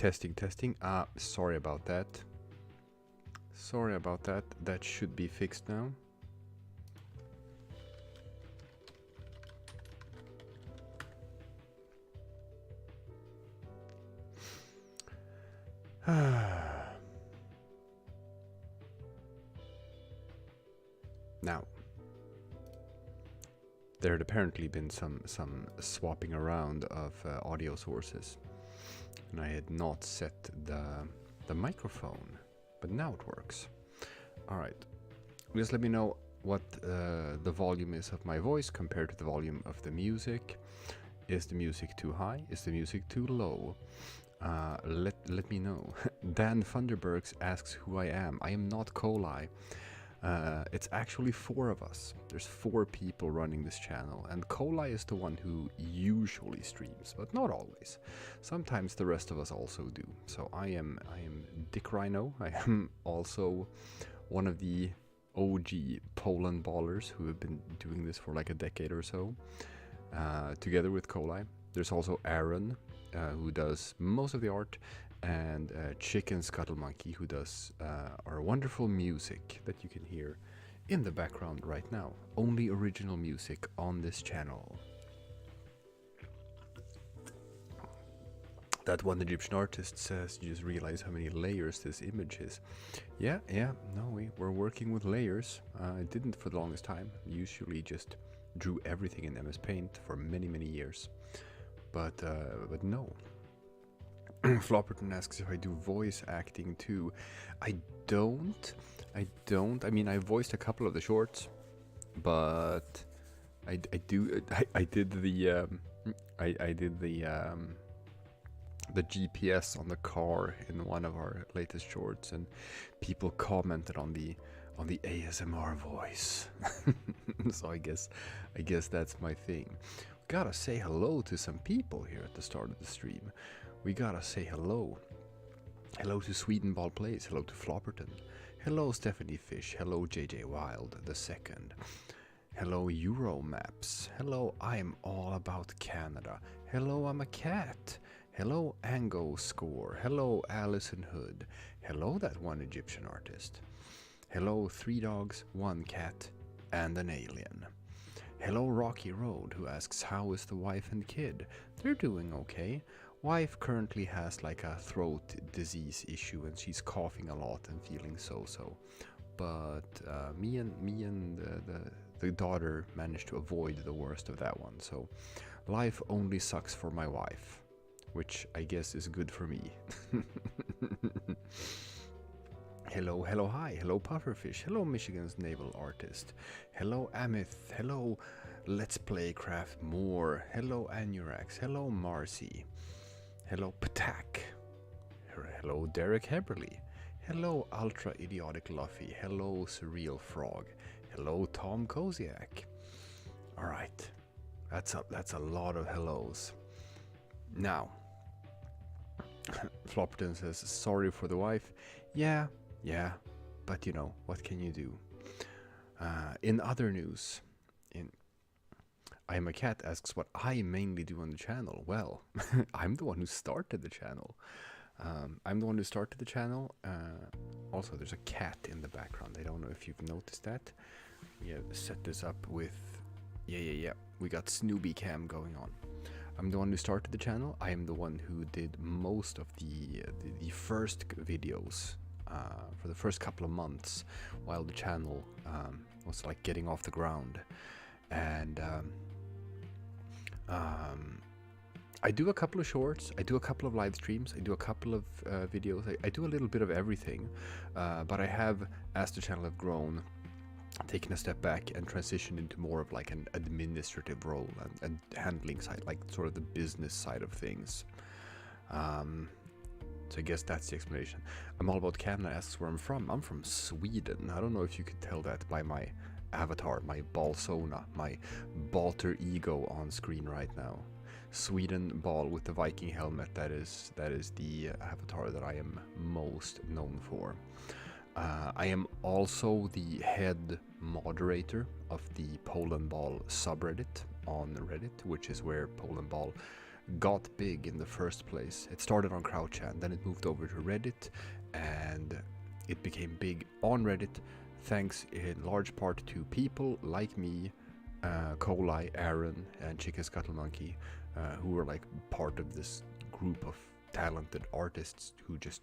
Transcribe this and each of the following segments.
Testing, testing. Sorry about that. Sorry about that. That should be fixed now. Now, there had apparently been some swapping around of audio sources, and I had not set the microphone, but now it works. All right, just let me know what the volume is of my voice compared to the volume of the music. Is the music too high? Is the music too low? Let me know. Dan Thunderbergs asks who I am. I am not Kolai. It's actually 4 of us. There's 4 people running this channel, and Kolai is the one who usually streams, but not always. Sometimes the rest of us also do. So I am Dick Rhino. I am also one of the OG Polandballers who have been doing this for like a decade or so, together with Kolai. There's also Aaron, who does most of the art, and Chicken Scuttle Monkey, who does our wonderful music that you can hear in the background right now. Only original music on this channel. That one Egyptian artist says, you just realize how many layers this image is. Yeah, no, we're working with layers. I didn't for the longest time. Usually just drew everything in MS Paint for many years. But no. Flopperton asks if I do voice acting too. I don't. I mean, I voiced a couple of the shorts, but I did the GPS on the car in one of our latest shorts, and people commented on the ASMR voice. So I guess that's my thing. Gotta say hello to some people here at the start of the stream. We gotta say hello. Hello to Swedenball Plays. Hello to Flopperton. Hello Stephanie Fish. Hello JJ Wild the second. Hello Euromaps. Hello I'm all about Canada. Hello I'm a cat. Hello Ango Score. Hello Allison Hood. Hello that one Egyptian artist. Hello 3 dogs, 1 cat, and an alien. Hello Rocky Road, who asks how is the wife and kid. They're doing okay. Wife currently has like a throat disease issue, and she's coughing a lot and feeling so. But me and the daughter managed to avoid the worst of that one. So life only sucks for my wife, which I guess is good for me. Hello, hi. Hello Pufferfish. Hello Michigan's naval artist. Hello Amith. Hello Let's Play Craft More. Hello Anurax. Hello Marcy. Hello Patak. Hello Derek Heberly. Hello Ultra Idiotic Luffy. Hello Surreal Frog. Hello Tom Koziak. Alright. That's a lot of hellos. Now Flopperton says sorry for the wife. Yeah, but you know, what can you do? In other news, I Am a Cat asks what I mainly do on the channel. Well, I'm the one who started the channel. Also, there's a cat in the background. I don't know if you've noticed that. We have set this up with... Yeah. We got Snoopy Cam going on. I'm the one who started the channel. I am the one who did most of the first videos for the first couple of months while the channel was like getting off the ground. And I do a couple of shorts, I do a couple of live streams, I do a couple of videos, I do a little bit of everything, but I have, as the channel have grown, taken a step back and transitioned into more of like an administrative role and handling side, like sort of the business side of things. So I guess that's the explanation. I'm all about Canada asks where I'm from. I'm from Sweden. I don't know if you could tell that by my avatar, my Balsona, my Balter ego on screen right now. Sweden Ball with the Viking helmet, that is the avatar that I am most known for. I am also the head moderator of the Polandball subreddit on Reddit, which is where Polandball got big in the first place. It started on CrowdChan, then it moved over to Reddit, and it became big on Reddit thanks in large part to people like me, Colai, Aaron, and Chicken Scuttle Monkey, who were like part of this group of talented artists who just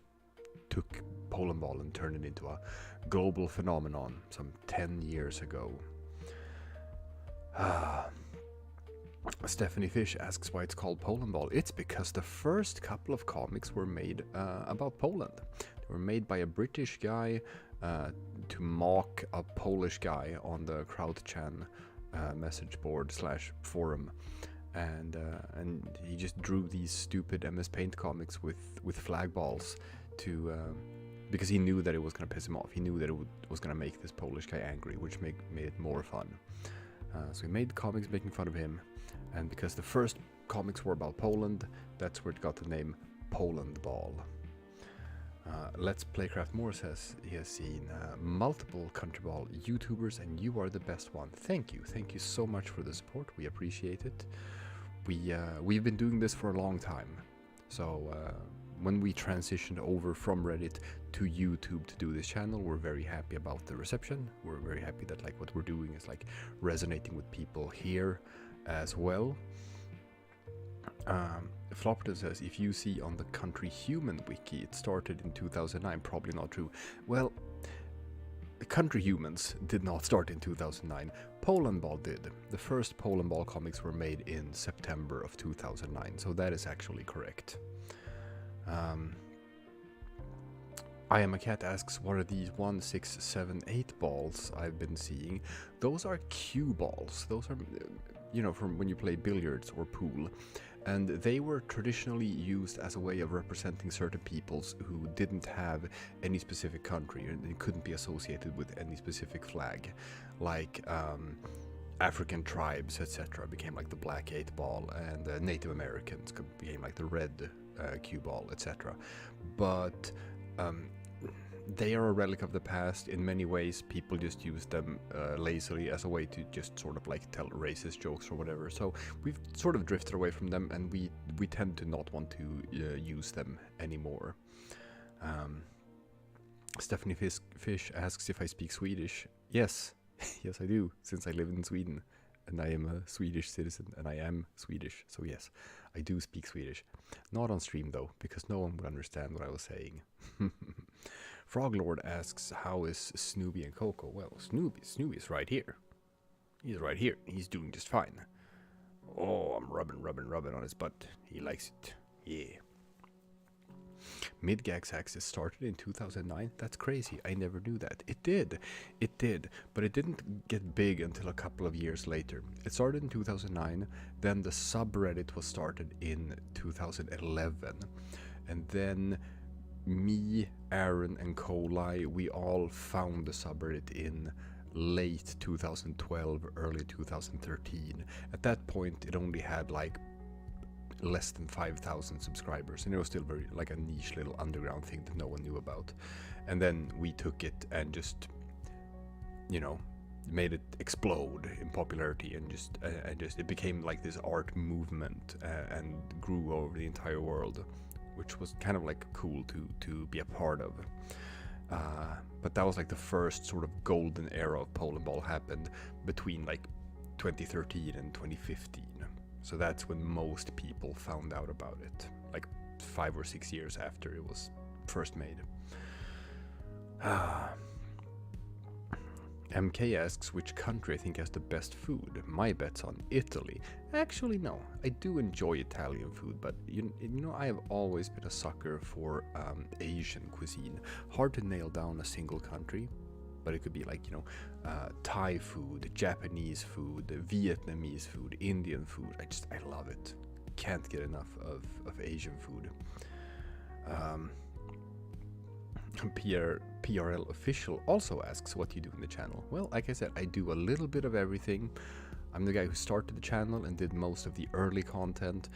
took Polandball and turned it into a global phenomenon some 10 years ago. Stephanie Fish asks why it's called Polandball. It's because the first couple of comics were made about Poland. They were made by a British guy to mock a Polish guy on the CrowdChan message board / forum, and he just drew these stupid MS Paint comics with flag balls to because he knew that it was going to piss him off. He knew that it was going to make this Polish guy angry, which made it more fun. So he made comics making fun of him, and because the first comics were about Poland, that's where it got the name Polandball. Let's Playcraft More says he has seen multiple Countryball YouTubers, and you are the best one. Thank you so much for the support. We appreciate it. We've been doing this for a long time, so when we transitioned over from Reddit to YouTube to do this channel, we're very happy about the reception. We're very happy that like what we're doing is like resonating with people here as well. Flopperton says, if you see on the Country Human wiki, it started in 2009. Probably not true. Well, Country Humans did not start in 2009. Polandball did. The first Polandball comics were made in September of 2009, so that is actually correct. I Am a Cat asks, what are these 1, 6, 7, 8 balls I've been seeing? Those are cue balls. Those are, you know, from when you play billiards or pool. And they were traditionally used as a way of representing certain peoples who didn't have any specific country, and they couldn't be associated with any specific flag. Like African tribes, etc. became like the black 8 ball, and Native Americans became like the red cue ball, etc. But they are a relic of the past. In many ways, people just use them lazily as a way to just sort of like tell racist jokes or whatever. So we've sort of drifted away from them, and we tend to not want to use them anymore. Stephanie Fish asks if I speak Swedish. Yes, yes I do, since I live in Sweden, and I am a Swedish citizen, and I am Swedish. So yes, I do speak Swedish. Not on stream though, because no one would understand what I was saying. Froglord asks, how is Snoopy and Coco? Well, Snoopy's right here. He's right here. He's doing just fine. Oh, I'm rubbing on his butt. He likes it. Yeah. Midgax Axis started in 2009. That's crazy. I never knew that. It did, but it didn't get big until a couple of years later. It started in 2009, then the subreddit was started in 2011, and then me, Aaron, and Colai, we all found the subreddit in late 2012, early 2013. At that point, it only had like less than 5,000 subscribers, and it was still very like a niche little underground thing that no one knew about. And then we took it and just, you know, made it explode in popularity, and just it became like this art movement and grew over the entire world, which was kind of like cool to be a part of. But that was like the first sort of golden era of Polandball happened between like 2013 and 2015. So that's when most people found out about it, like 5 or 6 years after it was first made. MK asks which country I think has the best food. My bet's on Italy. Actually, no. I do enjoy Italian food, but you know, I have always been a sucker for Asian cuisine. Hard to nail down a single country, but it could be like, you know, Thai food, Japanese food, Vietnamese food, Indian food. I love it. Can't get enough of Asian food. PRL Official also asks what you do in the channel. Well, like I said, I do a little bit of everything. I'm the guy who started the channel and did most of the early content,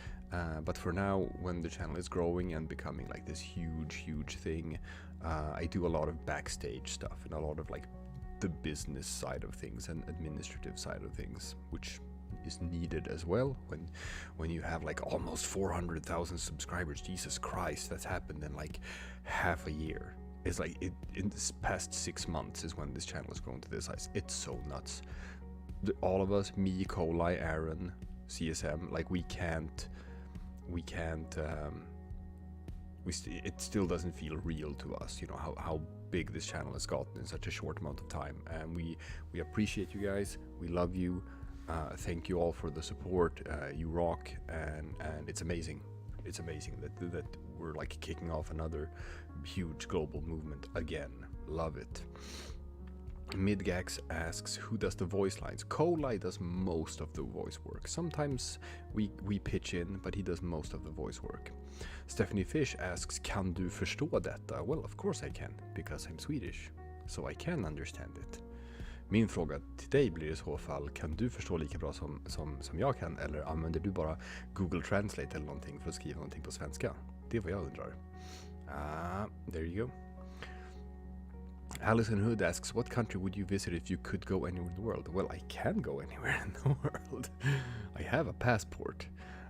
but for now, when the channel is growing and becoming like this huge thing, I do a lot of backstage stuff and a lot of like the business side of things and administrative side of things, which is needed as well. When you have like almost 400,000 subscribers, Jesus Christ, that's happened in like half a year. It's like in this past 6 months is when this channel has grown to this size. It's so nuts. All of us, me, Colai, Aaron, CSM, like it still doesn't feel real to us, you know, how big this channel has gotten in such a short amount of time. And we appreciate you guys. We love you. Thank you all for the support. You rock, and it's amazing. It's amazing that we're like kicking off another huge global movement again. Love it. Midgax asks, who does the voice lines? Colai does most of the voice work. Sometimes we pitch in, but he does most of the voice work. Stephanie Fish asks, kan du förstå detta? Well, of course I can, because I'm Swedish, so I can understand it. Min fråga till dig blir i så fall, kan du förstå lika bra som jag kan, eller använder du bara Google Translate eller någonting för att skriva någonting på svenska? Det är vad jag undrar. There you go. Alison Hood asks, what country would you visit if you could go anywhere in the world? Well, I can go anywhere in the world. I have a passport.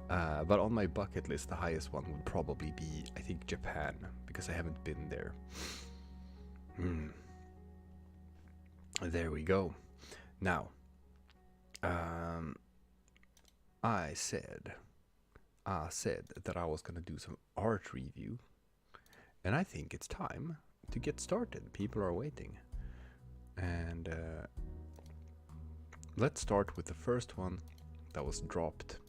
But on my bucket list, the highest one would probably be, I think, Japan, because I haven't been there. There we go. Now, I said that I was going to do some art review, and I think it's time to get started. People are waiting. And let's start with the first one that was dropped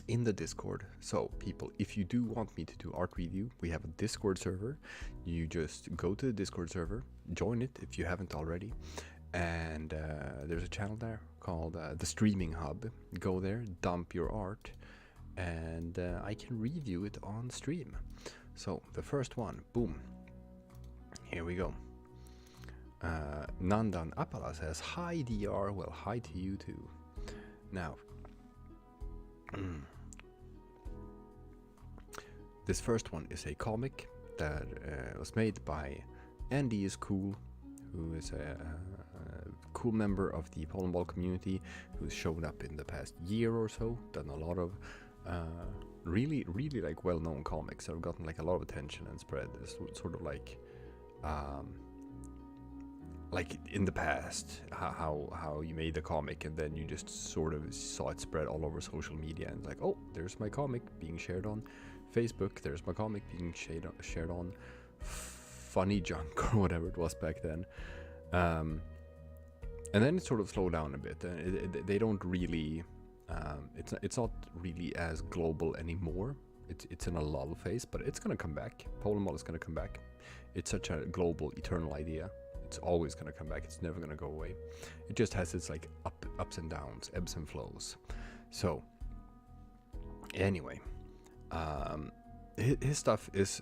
in the Discord. So people, if you do want me to do art review, we have a Discord server. You just go to the Discord server, join it if you haven't already, and there's a channel there called the Streaming Hub. Go there, dump your art, and I can review it on stream. So the first one, boom, here we go. Nandan Apala says, hi DR. Well, hi to you too. Now, this first one is a comic that was made by Andy is Cool, who is a cool member of the Polandball community, who's shown up in the past year or so, done a lot of really like well-known comics that have gotten like a lot of attention and spread. It's sort of like in the past, how you made the comic and then you just sort of saw it spread all over social media, and like, oh, there's my comic being shared on Facebook, there's my comic being shared on Funny Junk or whatever it was back then. And then it sort of slowed down a bit. They don't really, it's not really as global anymore. It's in a lull phase, but it's gonna come back. Polandball is gonna come back. It's such a global, eternal idea. It's always gonna come back. It's never gonna go away. It just has its like ups and downs, ebbs and flows. So anyway, his stuff is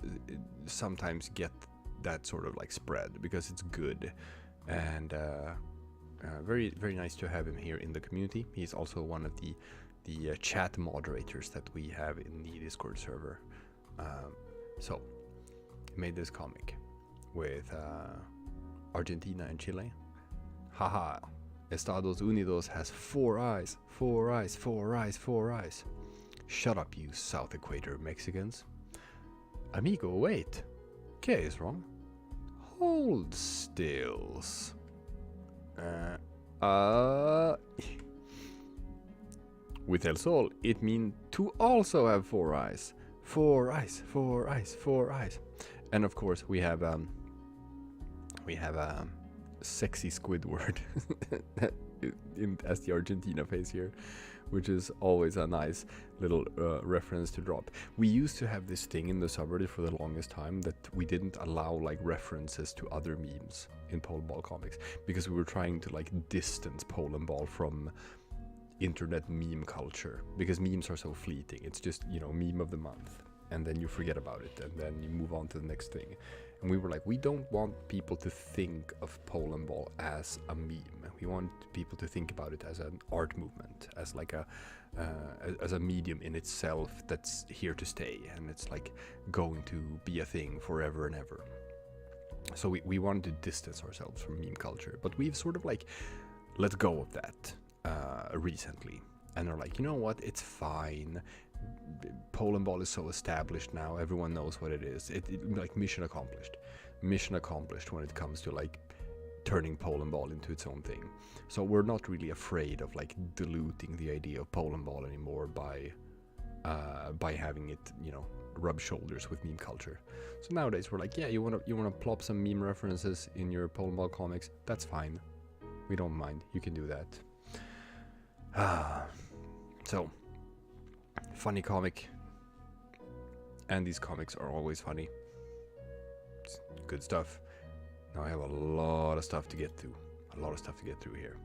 sometimes get that sort of like spread because it's good, and very nice to have him here in the community. He's also one of the chat moderators that we have in the Discord server. So he made this comic with Argentina and Chile. Haha, Estados Unidos has 4 eyes, 4 eyes, 4 eyes, 4 eyes. Shut up, you South Equator Mexicans. Amigo, wait. K is wrong. Hold stills. With El Sol, it means to also have 4 eyes. 4 eyes, 4 eyes, 4 eyes. And of course, we have sexy Squidward as the Argentina face here, which is always a nice little reference to drop. We used to have this thing in the subreddit for the longest time that we didn't allow like references to other memes in Polandball comics, because we were trying to like distance Polandball from internet meme culture, because memes are so fleeting. It's just, you know, meme of the month, and then you forget about it, and then you move on to the next thing. And we were like, we don't want people to think of Polandball as a meme. We want people to think about it as an art movement, as like as a medium in itself that's here to stay, and it's like going to be a thing forever and ever. So we wanted to distance ourselves from meme culture, but we've sort of like let go of that. recently, and they're like, you know what, it's fine. Polandball is so established now, everyone knows what it is. It like mission accomplished. Mission accomplished when it comes to like turning Polandball into its own thing. So we're not really afraid of like diluting the idea of Polandball anymore by having it, you know, rub shoulders with meme culture. So nowadays we're like, yeah, you wanna plop some meme references in your Polandball comics, that's fine. We don't mind. You can do that. So funny comic, and these comics are always funny. It's good stuff. Now I have a lot of stuff to get through. A lot of stuff to get through here.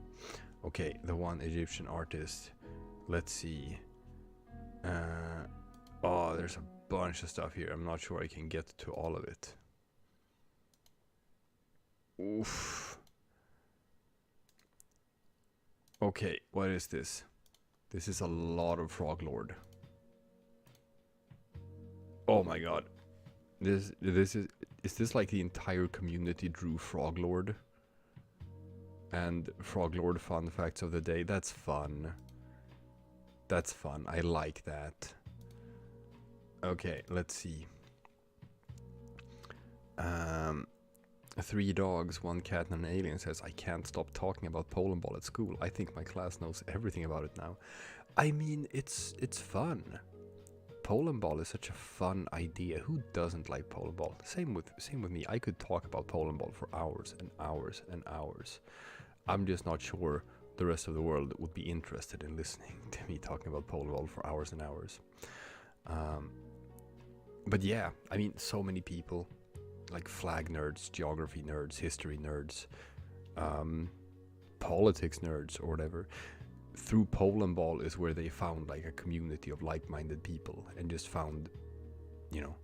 Okay, the one Egyptian artist. Let's see. Oh, there's a bunch of stuff here. I'm not sure I can get to all of it. Oof. Okay, what is this? This is a lot of Frog Lord. Oh my god. Is this like the entire community drew Frog Lord? And Frog Lord fun facts of the day. That's fun. That's fun. I like that. Okay, let's see. 3 dogs, 1 cat, and an alien says, I can't stop talking about Polandball at school. I think my class knows everything about it now. I mean, it's fun. Polandball is such a fun idea. Who doesn't like Polandball? Same with me. I could talk about Polandball for hours and hours and hours. I'm just not sure the rest of the world would be interested in listening to me talking about Polandball for hours and hours. But yeah, I mean, so many people, like flag nerds, geography nerds, history nerds, politics nerds, or whatever, through Polandball is where they found like a community of like-minded people and just found, you know,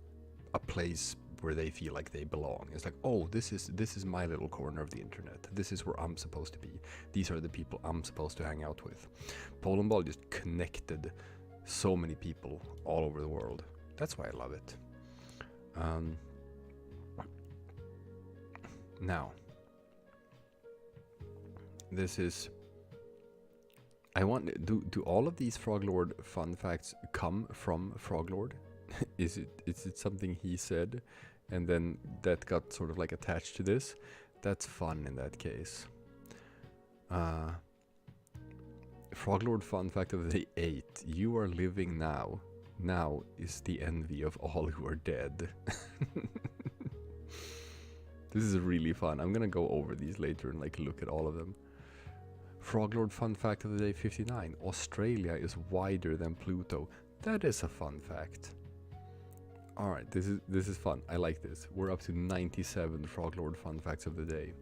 a place where they feel like they belong. It's like, oh, this is my little corner of the internet. This is where I'm supposed to be. These are the people I'm supposed to hang out with. Polandball just connected so many people all over the world. That's why I love it. Now, this is. I want. Do all of these Frog Lord fun facts come from Frog Lord? Is it something he said, and then that got sort of like attached to this? That's fun in that case. Frog Lord fun fact of the 8. You are living now. Now is the envy of all who are dead. This is really fun. I'm gonna go over these later and like look at all of them. Frog Lord fun fact of the day 59. Australia is wider than Pluto. That is a fun fact. Alright, this is fun. I like this. We're up to 97 Frog Lord fun facts of the day.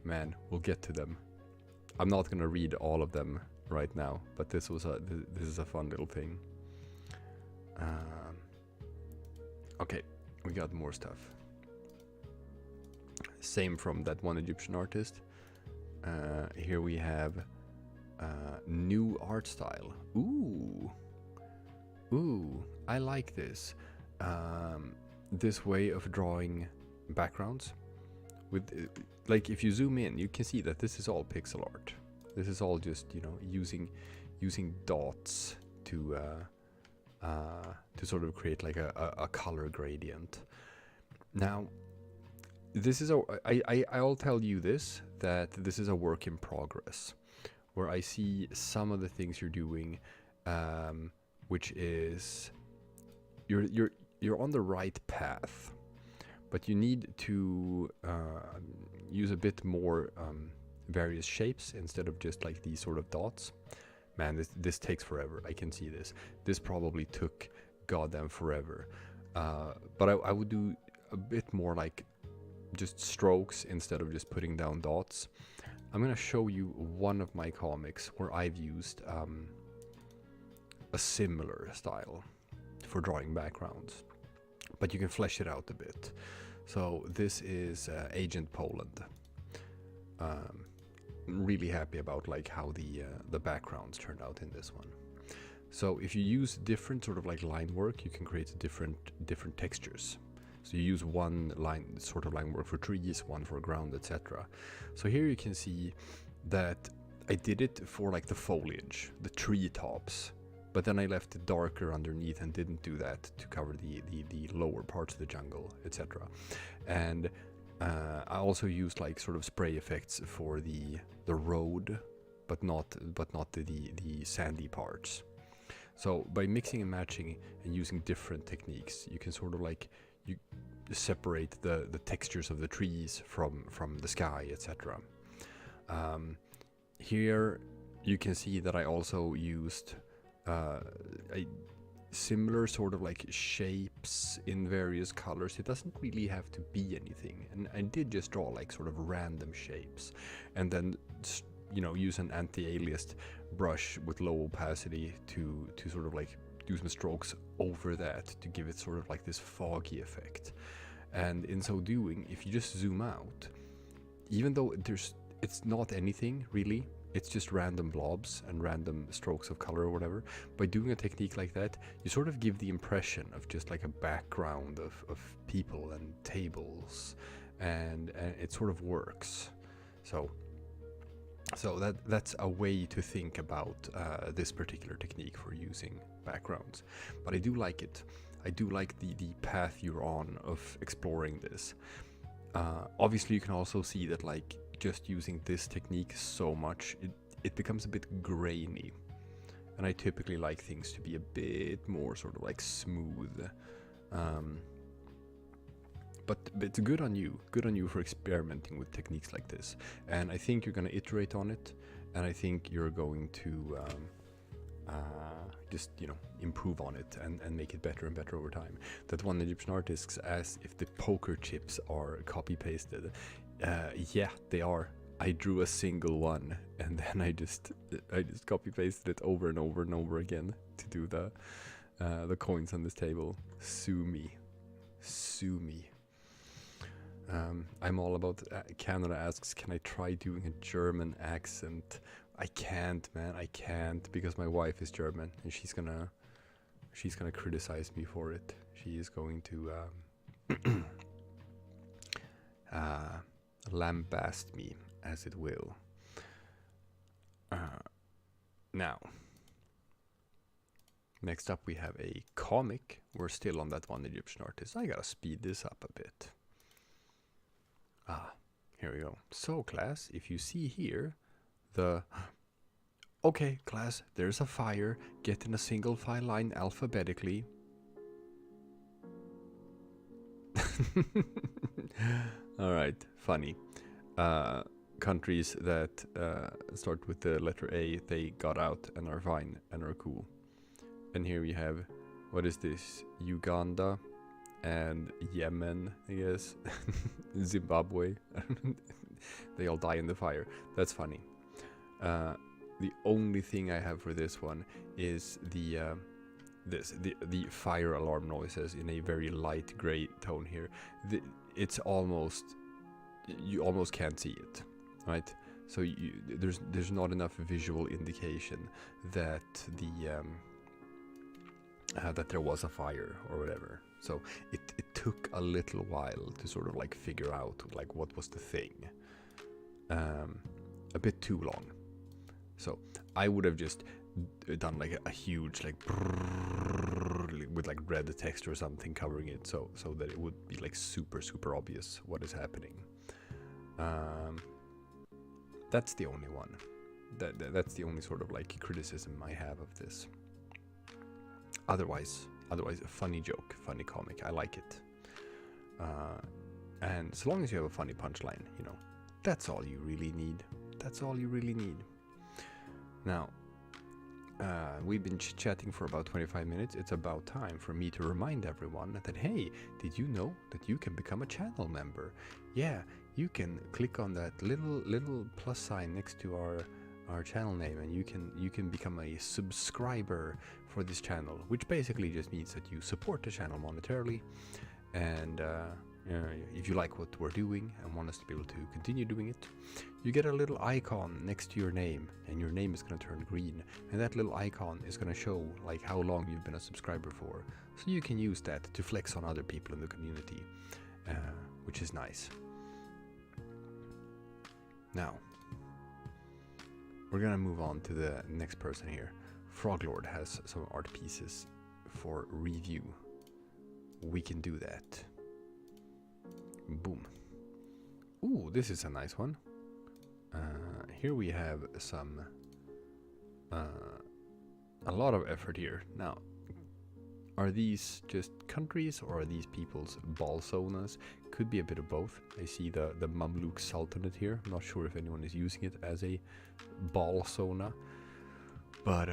Man, we'll get to them. I'm not gonna read all of them right now, but this is a fun little thing. Okay, we got more stuff. Same from that one Egyptian artist. Here we have new art style. Ooh, I like this. This way of drawing backgrounds with like, if you zoom in, you can see that this is all pixel art. This is all just, you know, using dots to sort of create like a color gradient. Now, this is I'll tell you this, that this is a work in progress, where I see some of the things you're doing, which is you're on the right path, but you need to use a bit more various shapes instead of just like these sort of dots. Man, this takes forever. I can see this. This probably took goddamn forever. But I would do a bit more like just strokes instead of just putting down dots. I'm gonna show you one of my comics where I've used a similar style for drawing backgrounds, but you can flesh it out a bit. So this is Agent Poland. Really happy about like how the backgrounds turned out in this one. So if you use different sort of like line work, you can create different textures. So you use one line work for trees, one for ground, etc. So here you can see that I did it for like the foliage, the tree tops, but then I left it darker underneath and didn't do that to cover the lower parts of the jungle, etc. And I also used like sort of spray effects for the road, but not the sandy parts. So by mixing and matching and using different techniques, you can sort of like you separate the textures of the trees from the sky, etc. Here you can see that I also used a similar sort of like shapes in various colors. It doesn't really have to be anything, and I did just draw like sort of random shapes, and then use an anti-aliased brush with low opacity to sort of like do some strokes over that to give it sort of like this foggy effect. And in so doing, if you just zoom out, even though it's not anything really, it's just random blobs and random strokes of color or whatever, by doing a technique like that, you sort of give the impression of just like a background of people and tables, and it sort of works. So that's a way to think about this particular technique for using backgrounds. But I do like it. I do like the path you're on of exploring this. Obviously you can also see that like just using this technique so much, it becomes a bit grainy, and I typically like things to be a bit more sort of like smooth. But it's good on you for experimenting with techniques like this, and I think you're going to iterate on it, and I think you're going to just improve on it and make it better and better over time. That one Egyptian artist asked if the poker chips are copy pasted. Yeah, they are. I drew a single one, and then I just copy pasted it over and over and over again to do the coins on this table. Sue me. I'm all about Canada asks, can I try doing a German accent? I can't, man. I can't, because my wife is German, and she's gonna criticize me for it. She is going to lambast me, as it will. Now, next up we have a comic. We're still on that one Egyptian artist. I gotta speed this up a bit. Here we go. So, class, if you see here, okay, class, there's a fire. Get in a single file line alphabetically. Alright, funny. Countries that start with the letter A, they got out and are fine and are cool. And here we have, what is this? Uganda and Yemen, I guess. Zimbabwe. They all die in the fire. That's funny. The only thing I have for this one is the fire alarm noises in a very light gray tone here. It's almost, you almost can't see it, right? So there's not enough visual indication that that there was a fire or whatever. So it took a little while to sort of like figure out like what was the thing. A bit too long. So I would have just done like a huge like with like red text or something covering it, so that it would be like super obvious what is happening. That's the only one. That's the only sort of like criticism I have of this. Otherwise, a funny joke, funny comic. I like it. And so long as you have a funny punchline, that's all you really need. That's all you really need. Now, we've been chatting for about 25 minutes. It's about time for me to remind everyone that, hey, did you know that you can become a channel member? Yeah, you can click on that little plus sign next to our channel name, and you can become a subscriber for this channel, which basically just means that you support the channel monetarily. And if you like what we're doing and want us to be able to continue doing it, you get a little icon next to your name, and your name is going to turn green, and that little icon is going to show like how long you've been a subscriber for, so you can use that to flex on other people in the community, which is nice. Now, we're gonna move on to the next person here. Froglord has some art pieces for review. We can do that. Boom. Ooh, this is a nice one. Here we have some a lot of effort here. Now, are these just countries or are these people's ball zonas? Could be a bit of both. I see the Mamluk Sultanate here. I'm not sure if anyone is using it as a ball zona, but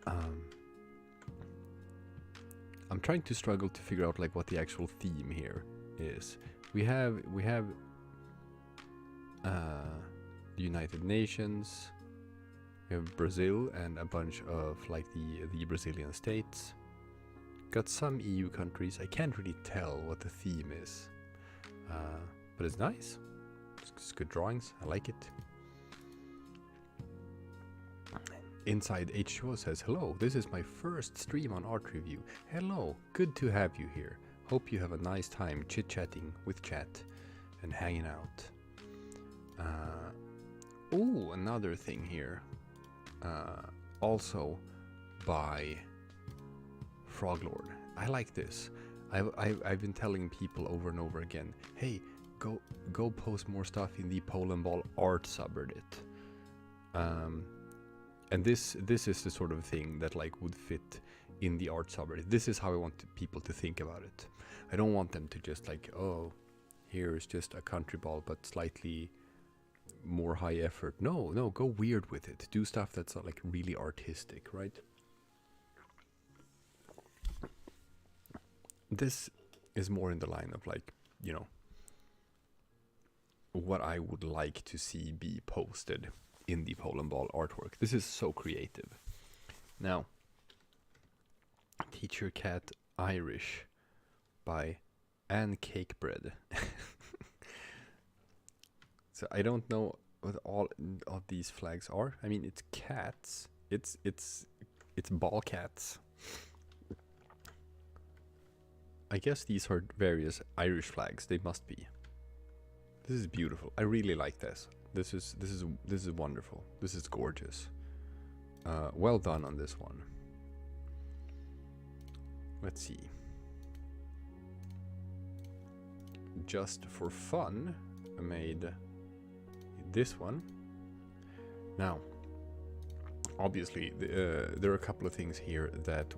I'm trying to struggle to figure out like what the actual theme here is. We have the United Nations. We have Brazil and a bunch of like the Brazilian states. Got some EU countries. I can't really tell what the theme is, but it's nice. It's good drawings. I like it. Inside H2O says, hello, this is my first stream on art review. Hello, good to have you here. Hope you have a nice time chit-chatting with chat and hanging out. Oh, another thing here. Also by Froglord. I like this. I've been telling people over and over again, hey, go post more stuff in the Polandball art subreddit. And this is the sort of thing that like would fit in the art subreddit. This is how I want people to think about it. I don't want them to just like, oh, here's just a country ball but slightly more high effort. No, go weird with it. Do stuff that's like really artistic, right? This is more in the line of like, you know, what I would like to see be posted in the Polandball artwork. This is so creative. Now, Teacher Cat Irish by Anne Cakebread. So I don't know what all of these flags are. I mean, it's cats. It's ball cats. I guess these are various Irish flags. They must be. This is beautiful. I really like this. This is wonderful. This is gorgeous. Well done on this one. Let's see. Just for fun, I made this one. Now, obviously, there are a couple of things here that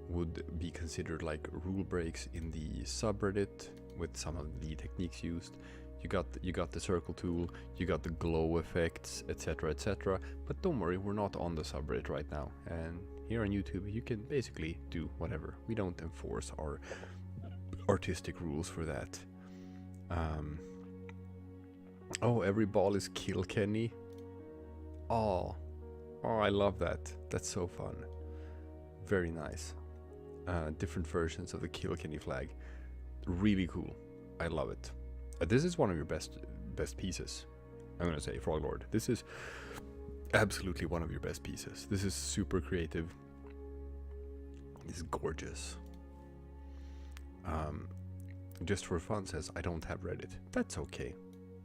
would be considered like rule breaks in the subreddit with some of the techniques used. You got the circle tool, you got the glow effects, etc., etc. But don't worry, we're not on the subreddit right now. And here on YouTube, you can basically do whatever. We don't enforce our artistic rules for that. Oh, every ball is Kilkenny. Oh, I love that. That's so fun. Very nice. Different versions of the Kilkenny flag. Really cool. I love it. This is one of your best pieces. I'm gonna say, Froglord. This is absolutely one of your best pieces. This is super creative. This is gorgeous. Just for fun says, I don't have Reddit. That's okay.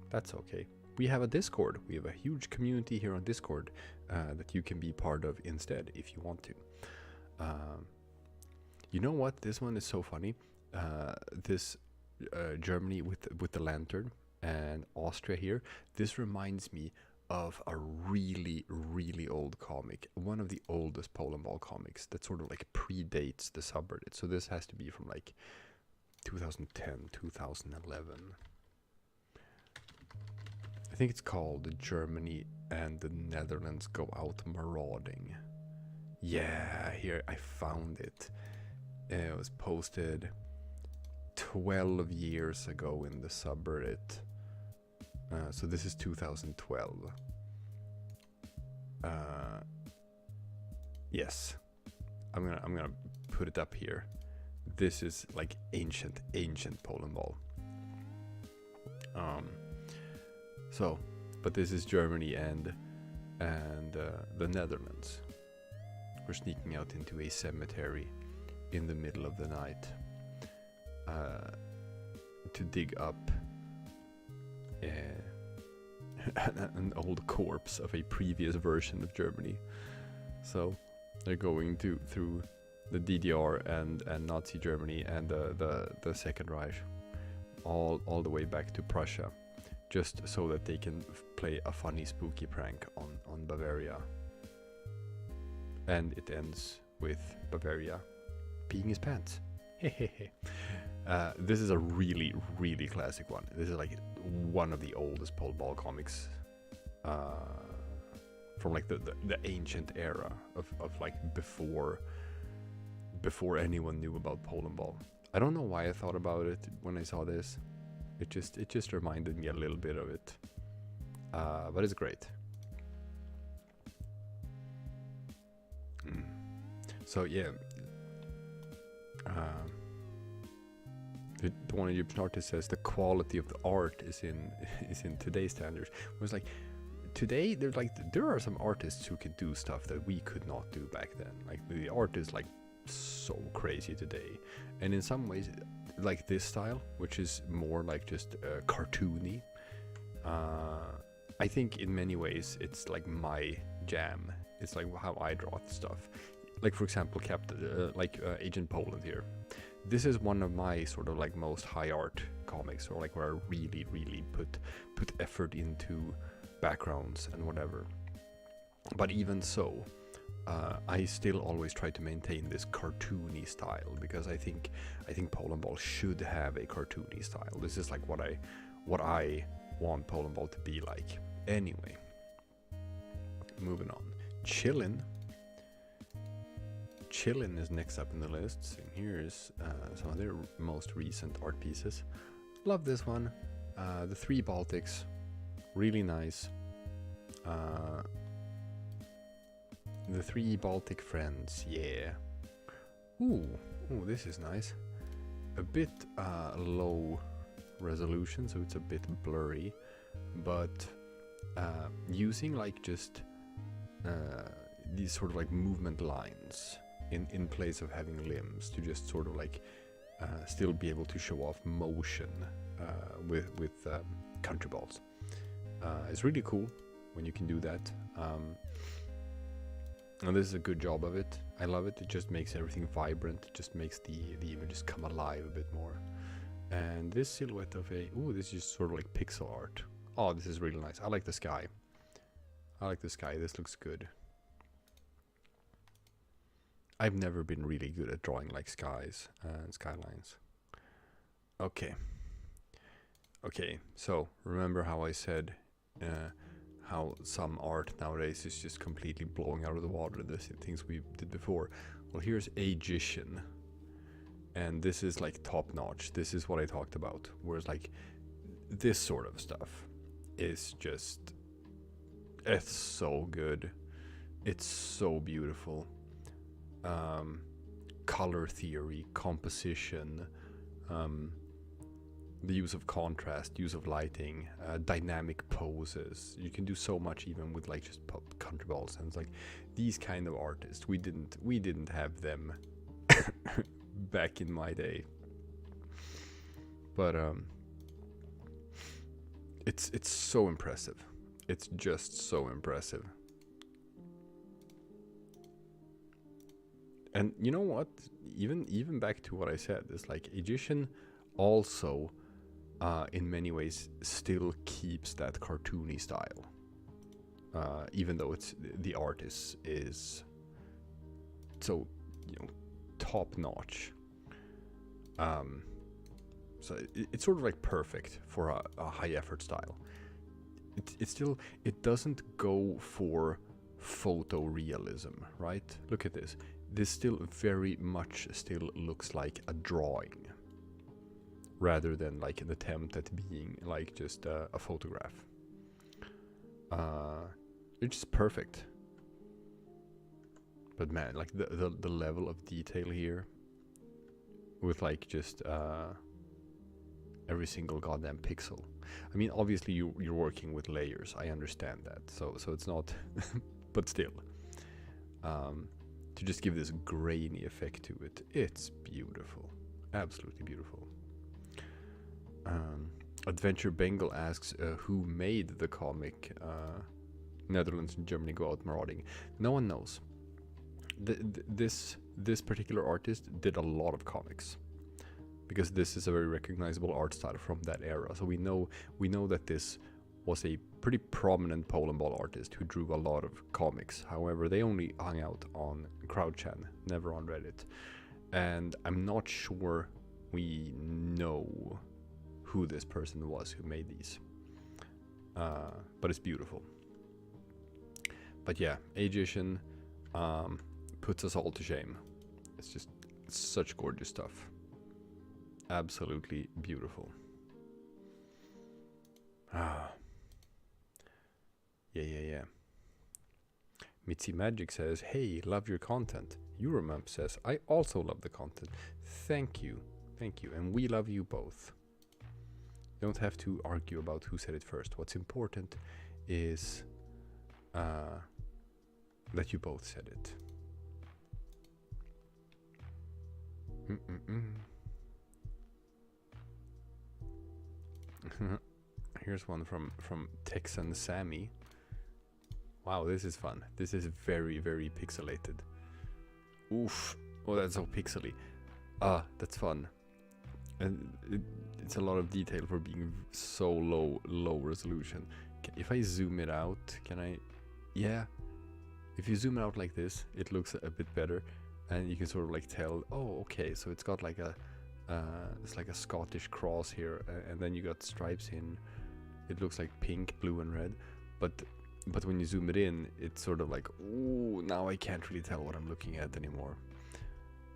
That's okay. We have a Discord. We have a huge community here on Discord that you can be part of instead if you want to. You know what? This one is so funny. This Germany with the lantern and Austria here. This reminds me of a really, really old comic. One of the oldest Polandball comics that sort of like predates the subreddit. So this has to be from like 2010, 2011. I think it's called Germany and the Netherlands Go Out Marauding. Yeah, here I found it. It was posted 12 years ago in the subreddit. So this is 2012. Yes, I'm gonna put it up here. This is like ancient Polandball. So, but this is Germany and the Netherlands. We're sneaking out into a cemetery in the middle of the night to dig up an old corpse of a previous version of Germany. So they're going through the DDR and Nazi Germany and the Second Reich, all the way back to Prussia, just so that they can play a funny, spooky prank on Bavaria. And it ends with Bavaria peeing his pants. This is a really, really classic one. This is like one of the oldest Polandball comics from like the ancient era of like before anyone knew about Polandball. I don't know why I thought about it when I saw this. It just reminded me a little bit of it. But it's great. So yeah, the one Egyptian artist says the quality of the art is in today's standards. It was like today there are some artists who can do stuff that we could not do back then. Like the art is like so crazy today, and in some ways, like this style, which is more like just cartoony. I think in many ways it's like my jam. It's like how I draw stuff. Like for example, Agent Poland here. This is one of my sort of like most high art comics, or like where I really, really put effort into backgrounds and whatever. But even so, I still always try to maintain this cartoony style, because I think Polandball should have a cartoony style. This is like what I want Polandball to be like. Anyway, moving on. Chillin' is next up in the list, and here's some of their most recent art pieces. Love this one. The Three Baltics, really nice. The Three Baltic Friends, yeah. Ooh, this is nice. A bit low resolution, so it's a bit blurry, but using like just these sort of like movement lines in place of having limbs to just sort of like still be able to show off motion with countryballs. It's really cool when you can do that. And this is a good job of it. I love it. It just makes everything vibrant. It just makes the images come alive a bit more. And this silhouette of this is just sort of like pixel art. Oh, this is really nice. I like the sky. This looks good. I've never been really good at drawing like skies and skylines. Okay, so remember how I said how some art nowadays is just completely blowing out of the water, the things we did before. Well, here's Agician, and this is like top notch. This is what I talked about, whereas like this sort of stuff is just, it's so good, it's so beautiful. Color theory, composition, the use of contrast, use of lighting, dynamic poses. You can do so much even with like just countryballs, and it's like these kind of artists, we didn't have them back in my day. But it's so impressive. It's just so impressive. And you know what? Even back to what I said, it's like Agician also in many ways still keeps that cartoony style. Even though the art is so, top notch. So it's sort of like perfect for a high effort style. It doesn't go for photorealism, right? Look at this. This still very much still looks like a drawing, rather than like an attempt at being like just a photograph. It's just perfect. But man, like the level of detail here, with like just every single goddamn pixel. I mean, obviously you're working with layers. I understand that. So it's not, but still, to just give this grainy effect to it, it's beautiful, absolutely beautiful. Adventure Bengal asks who made the comic Netherlands and Germany Go Out Marauding. No one knows. This particular artist did a lot of comics, because this is a very recognizable art style from that era. So we know that this was a pretty prominent Polandball artist who drew a lot of comics. However, they only hung out on CrowdChan, never on Reddit. And I'm not sure we know who this person was who made these. But it's beautiful. But yeah, Agician puts us all to shame. It's such gorgeous stuff. Absolutely beautiful. Yeah. Mitzi Magic says, hey, love your content. Euromump says, I also love the content. Thank you. And we love you both. Don't have to argue about who said it first. What's important is that you both said it. Here's one from Texan Sammy. Wow, this is fun. This is very, very pixelated. Oof. Oh, that's so pixely. That's fun. And it's a lot of detail for being so low resolution. If I zoom it out, can I? Yeah. If you zoom it out like this, it looks a bit better, and you can sort of like tell. Oh, okay. So it's got like it's like a Scottish cross here, and then you got stripes in. It looks like pink, blue, and red, but when you zoom it in, it's sort of like, ooh, now I can't really tell what I'm looking at anymore.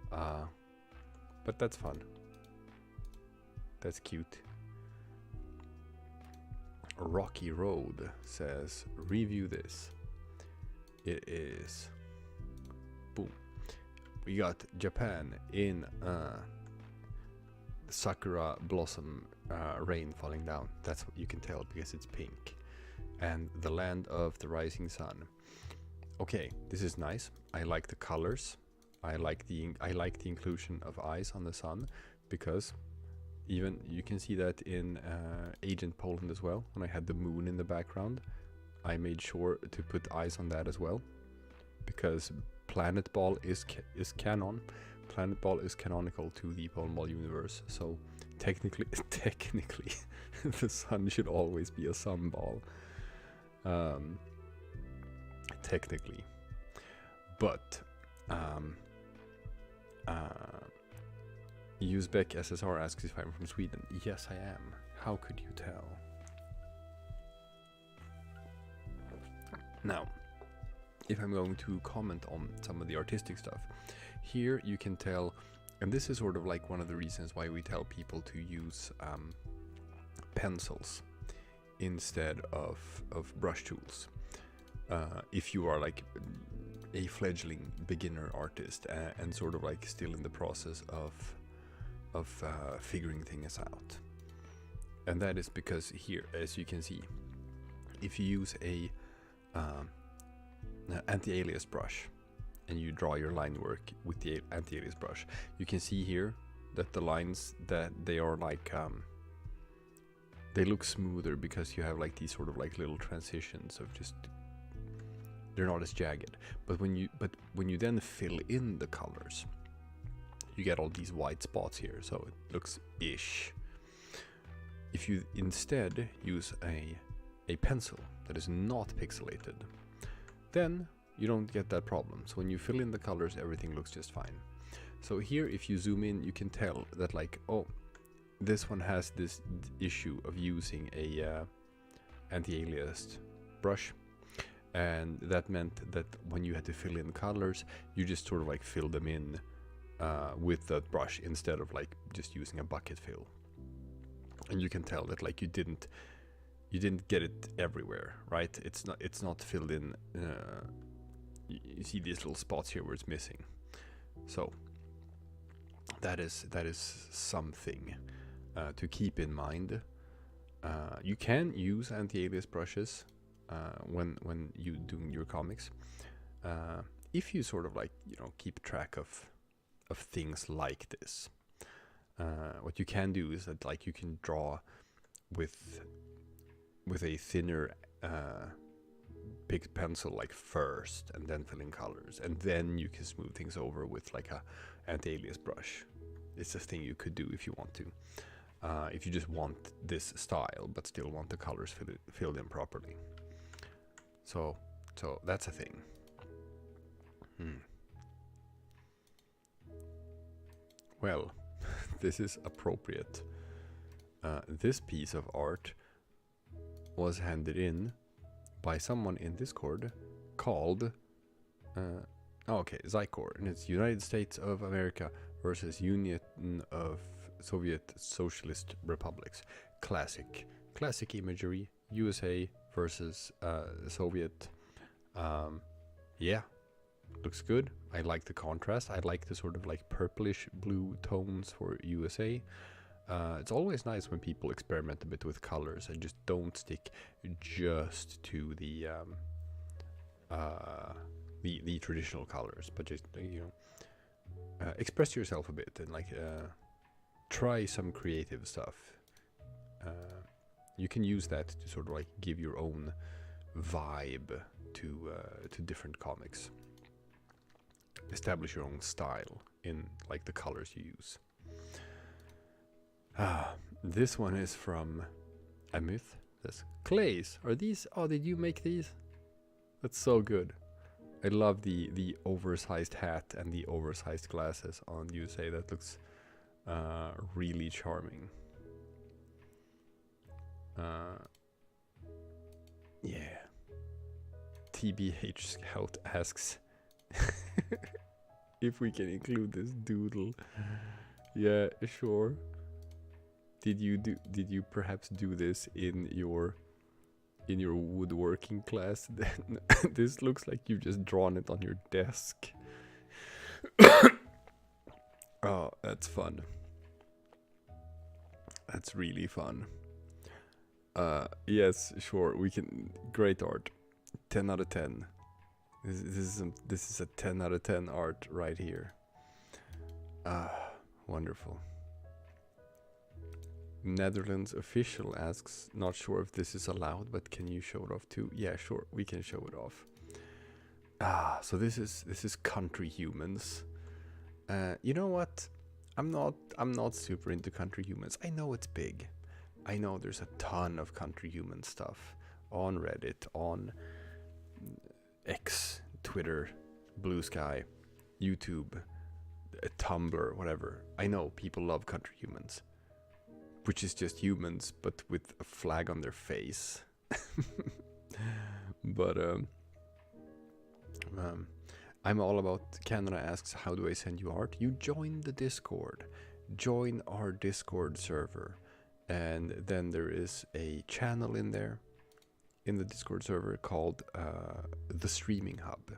But that's fun. That's cute. Rocky Road says, review this. It is, boom. We got Japan in Sakura blossom rain falling down. That's what you can tell because it's pink. And the land of the rising sun. Okay, this is nice. I like the colors. I like the inclusion of eyes on the sun, because even you can see that in Agent Poland as well. When I had the moon in the background, I made sure to put eyes on that as well, because Polandball is canon. Polandball is canonical to the Polandball universe, so technically the sun should always be a sunball. Technically, but Uzbek SSR asks if I'm from Sweden. Yes, I am. How could you tell? Now, if I'm going to comment on some of the artistic stuff, here you can tell, and this is sort of like one of the reasons why we tell people to use pencils instead of brush tools. If you are like a fledgling beginner artist and sort of like still in the process of figuring things out. And that is because here, as you can see, if you use a anti-alias brush and you draw your line work with the anti-alias brush, you can see here that the lines, that they are like they look smoother because you have like these sort of like little transitions of just, they're not as jagged. But when you then fill in the colors, you get all these white spots here, so it looks ish. If you instead use a pencil that is not pixelated, then you don't get that problem. So when you fill in the colors, everything looks just fine. So here, if you zoom in, you can tell that like, oh, this one has this issue of using a anti-aliased brush, and that meant that when you had to fill in colors, you just sort of like fill them in with that brush instead of like just using a bucket fill. And you can tell that like you didn't get it everywhere, right? It's not filled in. You see these little spots here where it's missing. So that is something to keep in mind. You can use anti-alias brushes when you doing your comics, if you sort of like, you know, keep track of things like this. What you can do is that like you can draw with a thinner picked pencil like first, and then fill in colors, and then you can smooth things over with like a anti-alias brush. It's a thing you could do if you want to, if you just want this style but still want the colors filled in properly. So that's a thing. Well, this is appropriate. This piece of art was handed in by someone in Discord called Zykor, and it's United States of America versus Union of Soviet Socialist Republics. Classic imagery. USA versus Soviet. Yeah, looks good. I like the contrast. I like the sort of like purplish blue tones for USA. It's always nice when people experiment a bit with colors and just don't stick just to the traditional colors, but just express yourself a bit and like try some creative stuff. You can use that to sort of like give your own vibe to different comics. Establish your own style in like the colors you use. This one is from Amyth. Says, clays, are these? Oh, did you make these? That's so good. I love the oversized hat and the oversized glasses on USA. That looks really charming. Yeah. TBH Scout asks if we can include this doodle. Yeah, sure. Did you perhaps do this in your woodworking class? This looks like you've just drawn it on your desk. Oh, that's fun. That's really fun. Yes, sure, we can. Great art. 10 out of 10. This is a 10 out of 10 art right here. Wonderful. Netherlands official asks, not sure if this is allowed, but can you show it off too? Yeah, sure, we can show it off. So this is country humans. You know what? I'm not super into country humans. I know it's big. I know there's a ton of country human stuff on Reddit, on X, Twitter, Blue Sky, YouTube, Tumblr, whatever. I know people love country humans, which is just humans but with a flag on their face. But I'm all about. Canada asks, how do I send you art? You join the Discord. Join our Discord server, and then there is a channel in there in the Discord server called the Streaming Hub,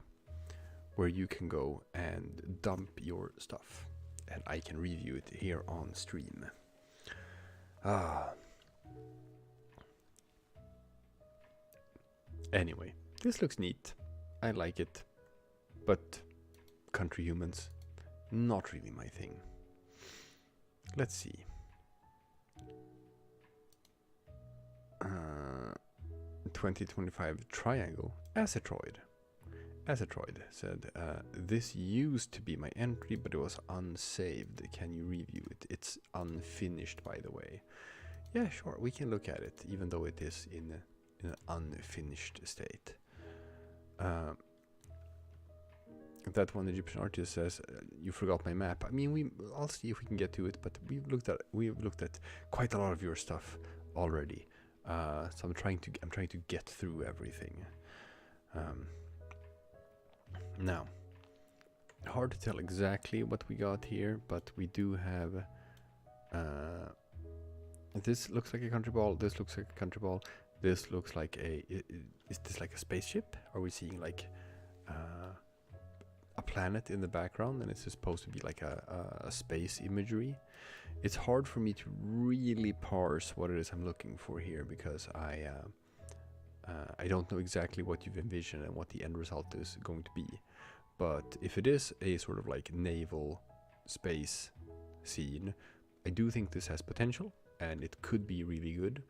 where you can go and dump your stuff and I can review it here on stream. Anyway, this looks neat. I like it. But country humans, not really my thing. Let's see. 2025 triangle. Acetroid said, this used to be my entry, but it was unsaved. Can you review it? It's unfinished, by the way. Yeah, sure, we can look at it, even though it is in an unfinished state. That one Egyptian artist says, you forgot my map. I mean, I'll see if we can get to it, but we've looked at quite a lot of your stuff already. So I'm trying to get through everything. Now, hard to tell exactly what we got here, but we do have. This looks like a country ball. This looks like a country ball. This looks like a. Is this like a spaceship? Are we seeing like a planet in the background, and it's supposed to be like a space imagery? It's hard for me to really parse what it is I'm looking for here, because I don't know exactly what you've envisioned and what the end result is going to be. But if it is a sort of like naval space scene, I do think this has potential. and it could be really good.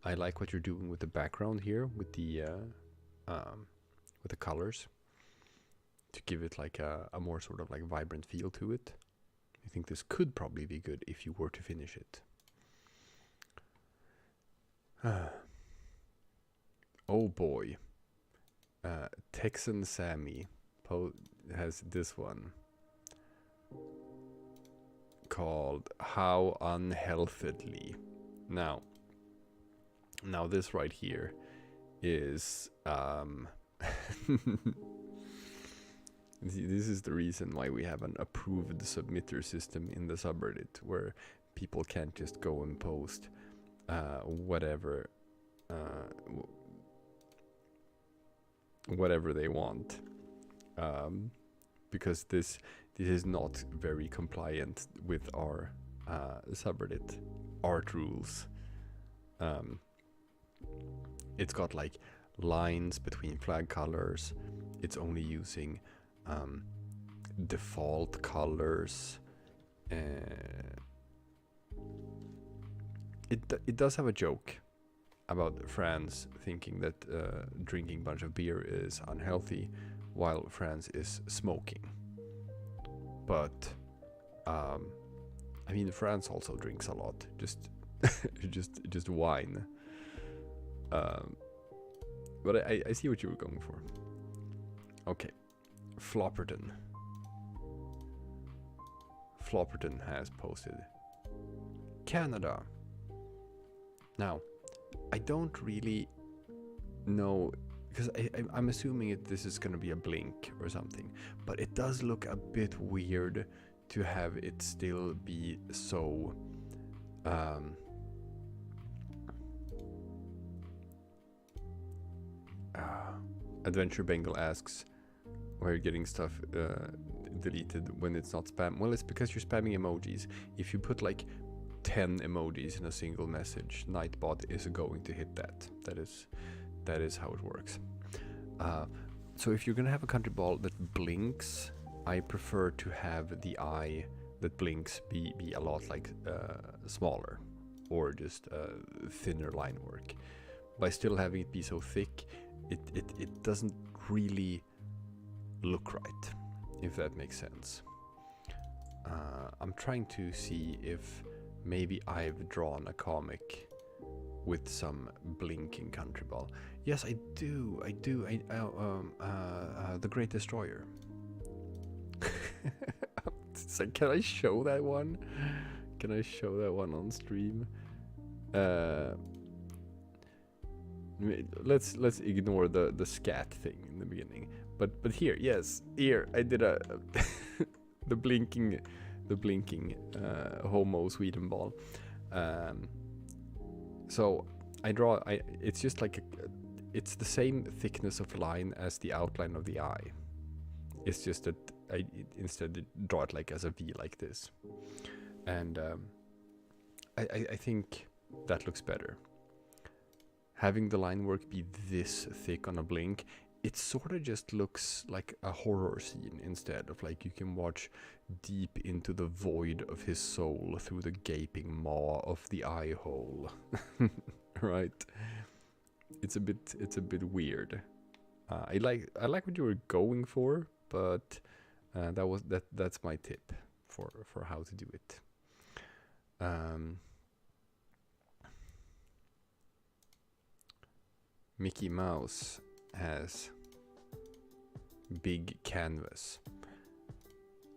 I like what you're doing with the background here, with the colors, to give it like a more sort of like vibrant feel to it. I think this could probably be good if you were to finish it. Oh boy. Texan Sammy has this one called How Unhealthily. Now this right here is this is the reason why we have an approved submitter system in the subreddit, where people can't just go and post whatever they want, because this is not very compliant with our subreddit art rules. It's got like lines between flag colors. It's only using default colors. It does have a joke about France thinking that drinking a bunch of beer is unhealthy, while France is smoking. But I mean, France also drinks a lot, just wine. But I see what you were going for. Okay, Flopperton has posted Canada. Now, I don't really know, because I'm assuming this is going to be a blink or something, but it does look a bit weird to have it still be so Adventure Bengal asks why you're getting stuff deleted when it's not spam. Well, it's because you're spamming emojis. If you put like 10 emojis in a single message, Nightbot is going to hit that. That is how it works. So if you're gonna have a country ball that blinks, I prefer to have the eye that blinks be a lot like smaller, or just thinner line work. By still having it be so thick, it doesn't really look right, if that makes sense. I'm trying to see if maybe I've drawn a comic with some blinking country ball. Yes, I do. The Great Destroyer. It's like, can I show that one? Can I show that one on stream? Let's ignore the scat thing in the beginning. But here, yes, here I did a the blinking homo Sweden ball. So I draw. It's just like it's the same thickness of line as the outline of the eye. It's just that I instead draw it like as a V like this, and I think that looks better. Having the line work be this thick on a blink, it sort of just looks like a horror scene instead of like you can watch deep into the void of his soul through the gaping maw of the eye hole. Right? It's a bit weird. I like what you were going for, but that's my tip for how to do it. Mickey Mouse has big canvas.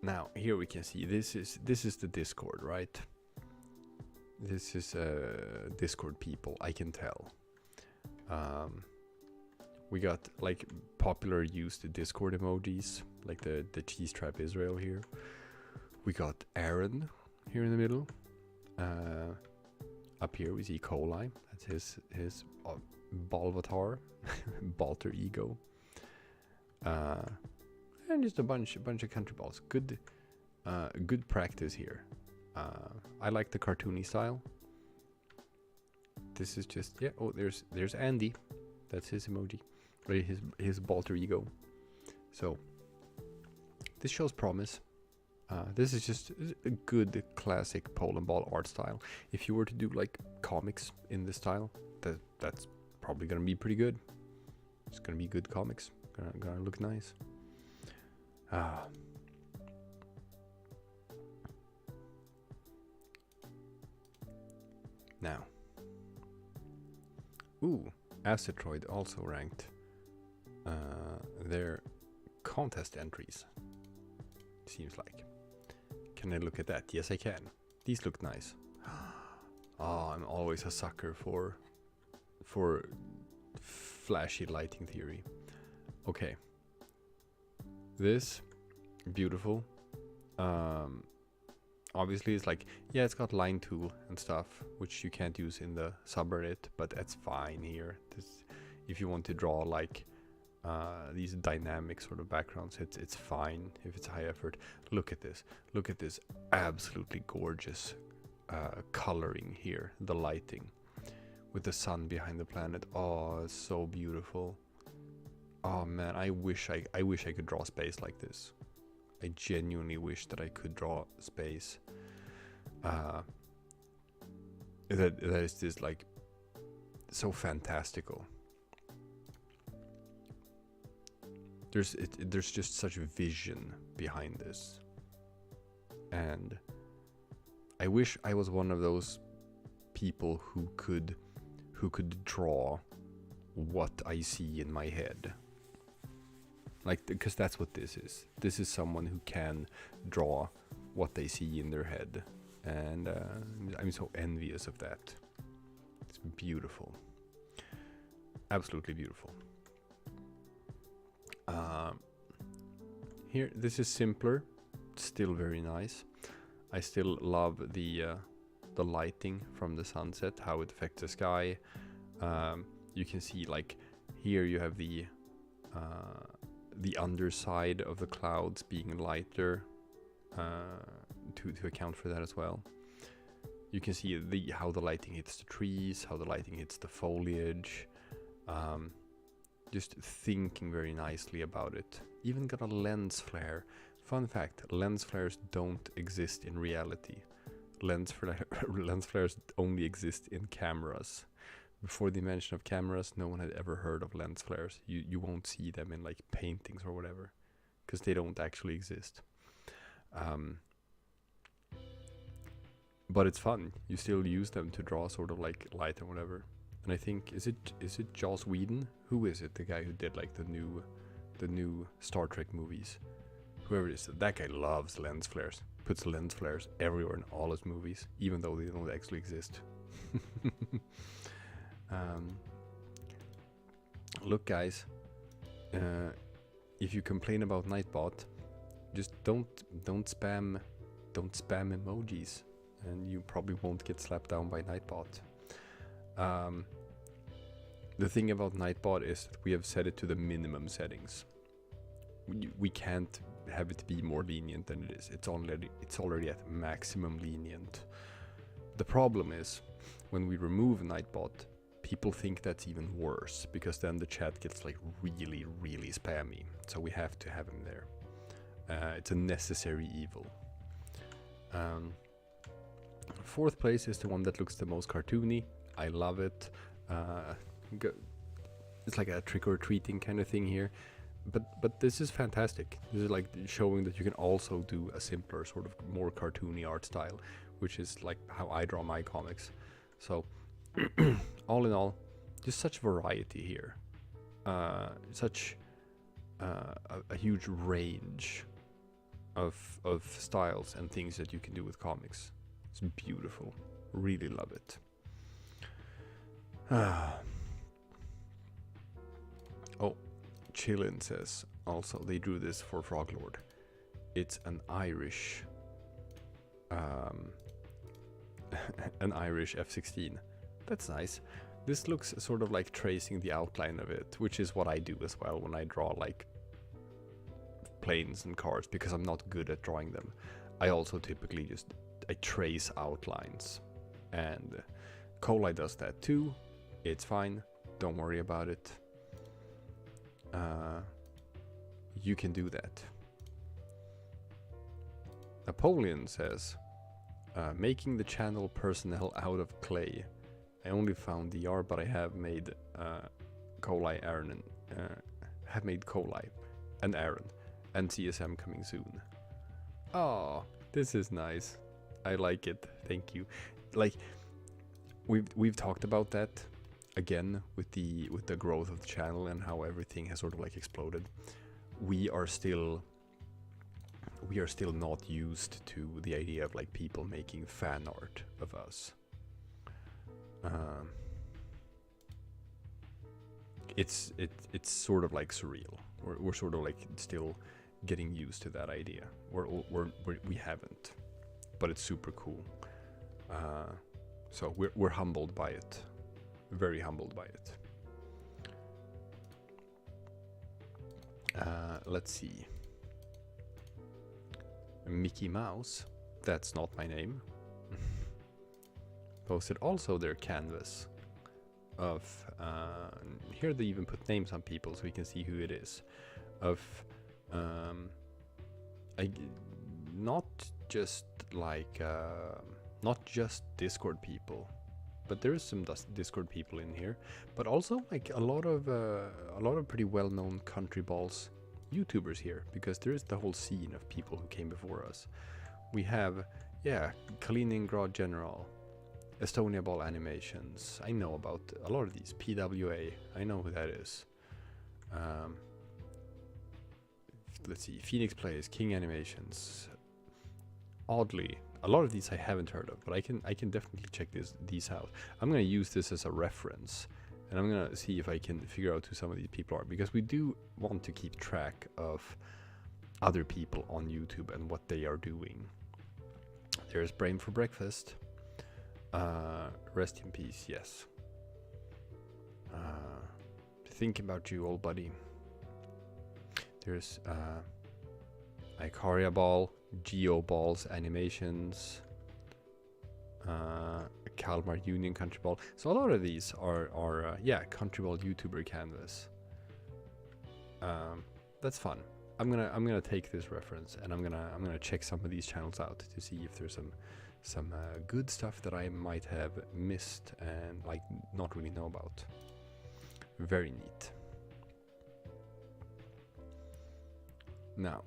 Now here we can see this is the Discord, right? This is Discord people, I can tell. We got like popular used Discord emojis, like the cheese trap Israel here. We got Aaron here in the middle. Up here we see Coli. That's his Balvatar, Balter ego. And just a bunch of country balls. Good practice here. I like the cartoony style. This is just, yeah. Oh, there's Andy. That's his emoji, right? His Balter ego. So this shows promise. This is just a good classic Polandball art style. If you were to do like comics in this style, that's probably gonna be pretty good. It's gonna be good comics. Gonna look nice. Now. Ooh, Acitroid also ranked their contest entries. Seems like. Can I look at that? Yes, I can. These look nice. Oh, I'm always a sucker for flashy lighting theory. Okay. This beautiful. Obviously it's like, yeah, it's got line tool and stuff, which you can't use in the subreddit, but that's fine here. If you want to draw like these dynamic sort of backgrounds, it's fine if it's high effort. Look at this absolutely gorgeous coloring here, the lighting with the sun behind the planet. Oh, it's so beautiful. Oh man, I wish I could draw space like this. I genuinely wish that I could draw space. That is just like so fantastical. There's just such vision behind this, and I wish I was one of those people who could draw what I see in my head. Like, because that's what this is. This is someone who can draw what they see in their head, and I'm so envious of that. It's beautiful, absolutely beautiful. Here, this is simpler, still very nice. I still love the lighting from the sunset, how it affects the sky. You can see, like, here you have the underside of the clouds being lighter to account for that as well. You can see how the lighting hits the trees, how the lighting hits the foliage. Just thinking very nicely about it. Even got a lens flare. Fun fact, lens flares don't exist in reality. Lens flares only exist in cameras. Before the invention of cameras, no one had ever heard of lens flares. You won't see them in like paintings or whatever, because they don't actually exist. But it's fun. You still use them to draw sort of like light and whatever. And I think is it Joss Whedon? Who is it? The guy who did like the new Star Trek movies. Whoever it is, that guy loves lens flares. Puts lens flares everywhere in all his movies, even though they don't actually exist. Look, guys, if you complain about Nightbot, just don't spam emojis, and you probably won't get slapped down by Nightbot. The thing about Nightbot is that we have set it to the minimum settings. We can't have it be more lenient than it is. It's already at maximum lenient. The problem is when we remove Nightbot, people think that's even worse, because then the chat gets like really, really spammy. So we have to have him there. It's a necessary evil. Fourth place is the one that looks the most cartoony. I love it. It's like a trick-or-treating kind of thing here. But this is fantastic. This is like showing that you can also do a simpler, sort of more cartoony art style, which is like how I draw my comics. So all in all, just such variety here. Such a huge range of styles and things that you can do with comics. It's beautiful. Really love it. Oh, Chillin says also they drew this for Froglord. It's an Irish an Irish F-16. That's nice. This looks sort of like tracing the outline of it, which is what I do as well when I draw like planes and cars, because I'm not good at drawing them. I also typically I trace outlines, and Colai does that too. It's fine, don't worry about it. You can do that. Napoleon says, making the channel personnel out of clay. I only found DR, but I have made coli Aaron have made coli and Aaron and CSM coming soon. Oh, this is nice. I like it. Thank you. Like we've talked about that again with the growth of the channel and how everything has sort of like exploded. We are still not used to the idea of like people making fan art of us. It's sort of like surreal. We're sort of like still getting used to that idea. We haven't, but it's super cool. So we're humbled by it, very humbled by it. Let's see. Mickey Mouse, that's not my name, posted also their canvas of, here they even put names on people so we can see who it is, of not just like, not just Discord people, but there is some Discord people in here, but also like a lot of pretty well-known countryballs YouTubers here, because there is the whole scene of people who came before us. We have, yeah, Kaliningrad General, Estonia Ball Animations. I know about a lot of these. PWA, I know who that is. Let's see, Phoenix Plays, King Animations. Oddly, a lot of these I haven't heard of, but I can definitely check these out. I'm gonna use this as a reference, and I'm gonna see if I can figure out who some of these people are, because we do want to keep track of other people on YouTube and what they are doing. There's Brain for Breakfast. Rest in peace, yes. Think about you, old buddy. There's Icaria Ball, Geo Balls Animations, Kalmar Union Countryball. So a lot of these are yeah, Countryball YouTuber canvas. That's fun. I'm gonna take this reference and I'm gonna check some of these channels out to see if there's some good stuff that I might have missed and like not really know about. Very neat. Now,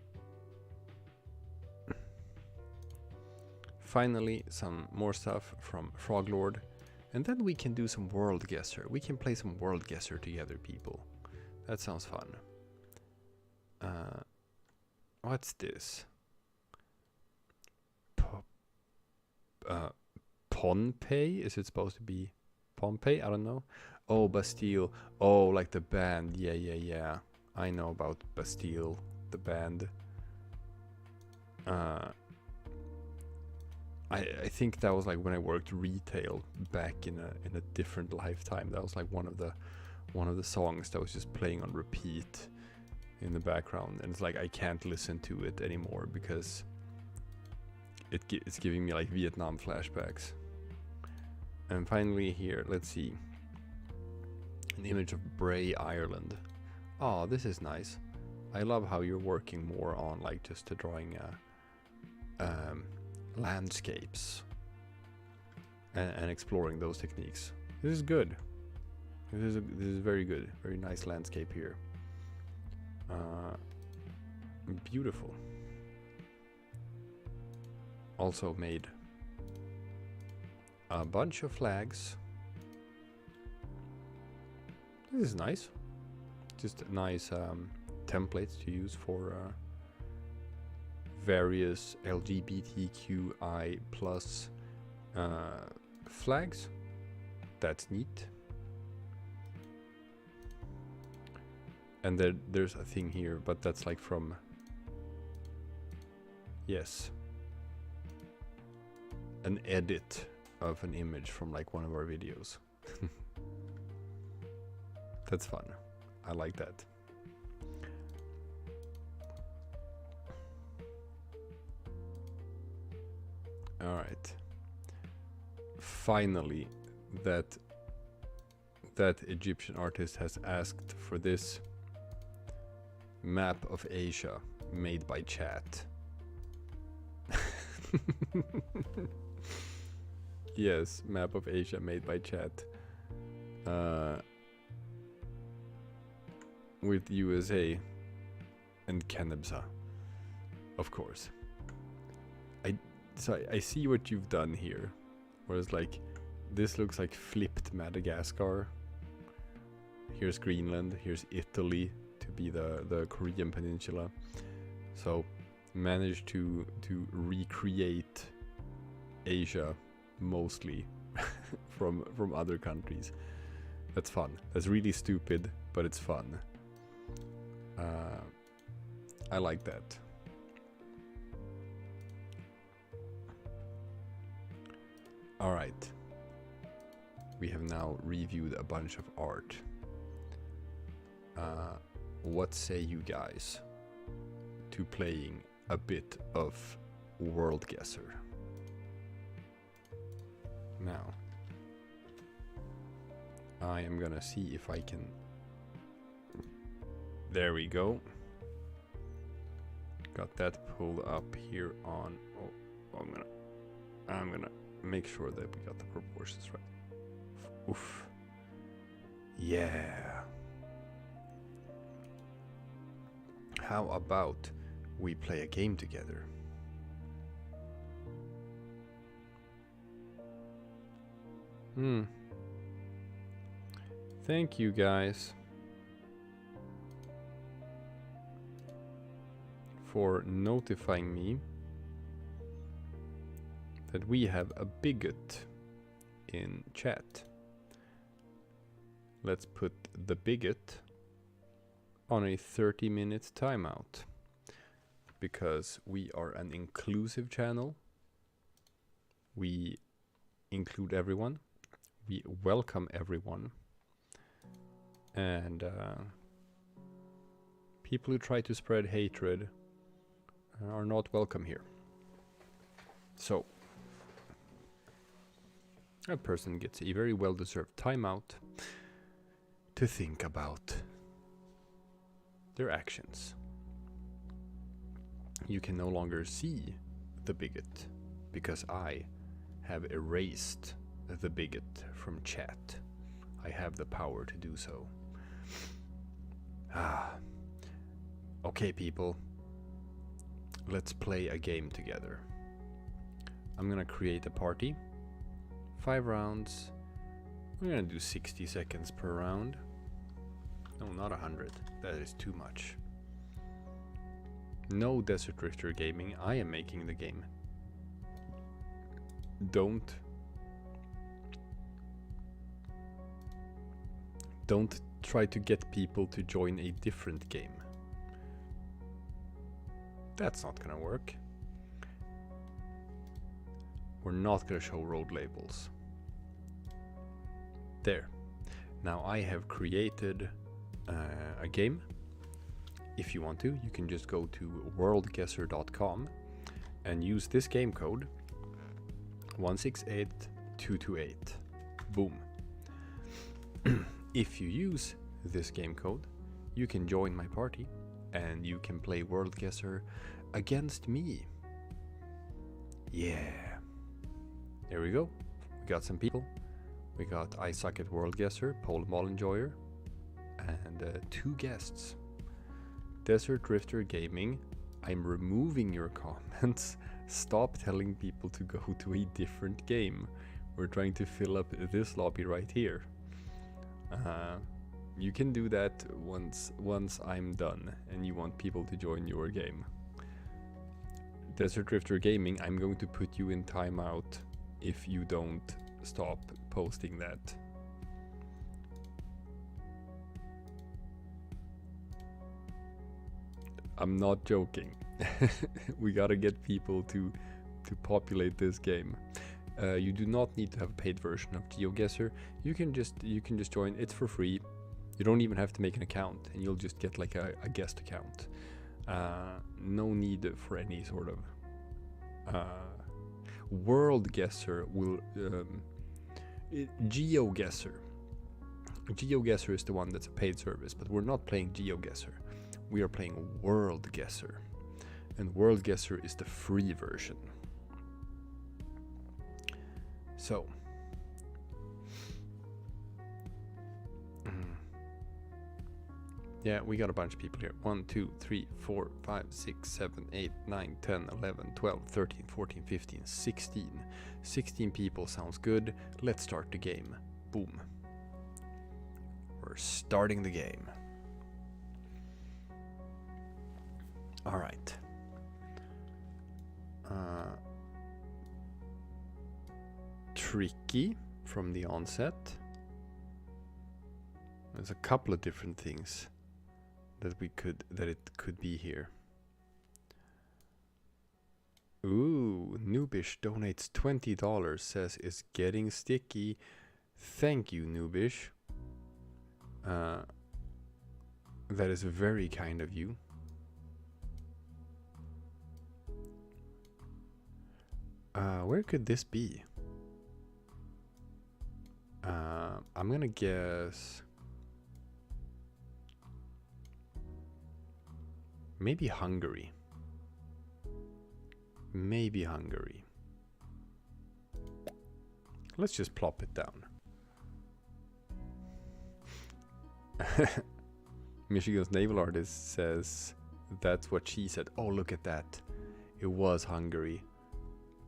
finally, some more stuff from Froglord, and then we can do some WorldGuessr. We can play some WorldGuessr together, people. That sounds fun. What's this? Pohnpei? Is it supposed to be Pohnpei? I don't know. Oh, Bastille. Oh, like the band. Yeah. I know about Bastille, the band. I think that was like when I worked retail back in a different lifetime. That was like one of the songs that was just playing on repeat in the background, and it's like I can't listen to it anymore because it's giving me like Vietnam flashbacks. And finally here, let's see, an image of Bray, Ireland. Oh, this is nice. I love how you're working more on like just drawing landscapes and exploring those techniques. This is good. This is very good. Very nice landscape here. Beautiful. Also made a bunch of flags. This is nice. Just nice templates to use for various LGBTQI plus flags. That's neat. And there's a thing here, but that's like from, yes, an edit of an image from like one of our videos. That's fun. I like that. All right. Finally, that Egyptian artist has asked for this map of Asia made by chat. Yes, map of Asia made by chat. With USA and Canada, of course. I see what you've done here. Whereas like, this looks like flipped Madagascar. Here's Greenland, here's Italy to be the Korean peninsula. So managed to recreate Asia mostly from other countries. That's fun. That's really stupid, but it's fun. I like that. Alright. We have now reviewed a bunch of art. What say you guys to playing a bit of WorldGuessr? Now, I am gonna see if I can. There we go. Got that pulled up here on. Oh, I'm gonna make sure that we got the proportions right. Oof. Yeah. How about we play a game together? Thank you guys for notifying me that we have a bigot in chat. Let's put the bigot on a 30-minute timeout because we are an inclusive channel. We include everyone. We welcome everyone. And people who try to spread hatred are not welcome here. So, a person gets a very well-deserved timeout to think about their actions. You can no longer see the bigot because I have erased the bigot from chat. I have the power to do so. Okay, people. Let's play a game together. I'm gonna create a party. 5 rounds. I'm gonna do 60 seconds per round. No, not 100. That is too much. No Desert Drifter Gaming. I am making the game. Don't try to get people to join a different game. That's not gonna work. We're not gonna show road labels. There. Now I have created a game. If you want to, you can just go to worldguessr.com and use this game code 168228. Boom. If you use this game code, you can join my party and you can play WorldGuessr against me. Yeah. There we go. We got some people. We got I Suck at WorldGuessr, Polandball Enjoyer, and 2 guests. Desert Drifter Gaming, I'm removing your comments. Stop telling people to go to a different game. We're trying to fill up this lobby right here. You can do that once I'm done and you want people to join your game. Desert Drifter Gaming, I'm going to put you in timeout if you don't stop posting that. I'm not joking. We gotta get people to populate this game. You do not need to have a paid version of GeoGuessr. You can just join. It's for free. You don't even have to make an account, and you'll just get like a guest account. No need for any sort of WorldGuessr will GeoGuessr. GeoGuessr is the one that's a paid service, but we're not playing GeoGuessr. We are playing WorldGuessr, and WorldGuessr is the free version. So. Yeah, we got a bunch of people here. 1, 2, 3, 4, 5, 6, 7, 8, 9, 10, 11, 12, 13, 14, 15, 16. 16 people sounds good. Let's start the game. Boom. We're starting the game. All right. Tricky from the onset. There's a couple of different things that it could be here. Ooh, Noobish donates $20, says it's getting sticky. Thank you, Noobish. That is very kind of you. Where could this be? I'm gonna guess maybe Hungary. Maybe Hungary. Let's just plop it down. Michigan's naval artist says that's what she said. Oh, look at that. It was Hungary.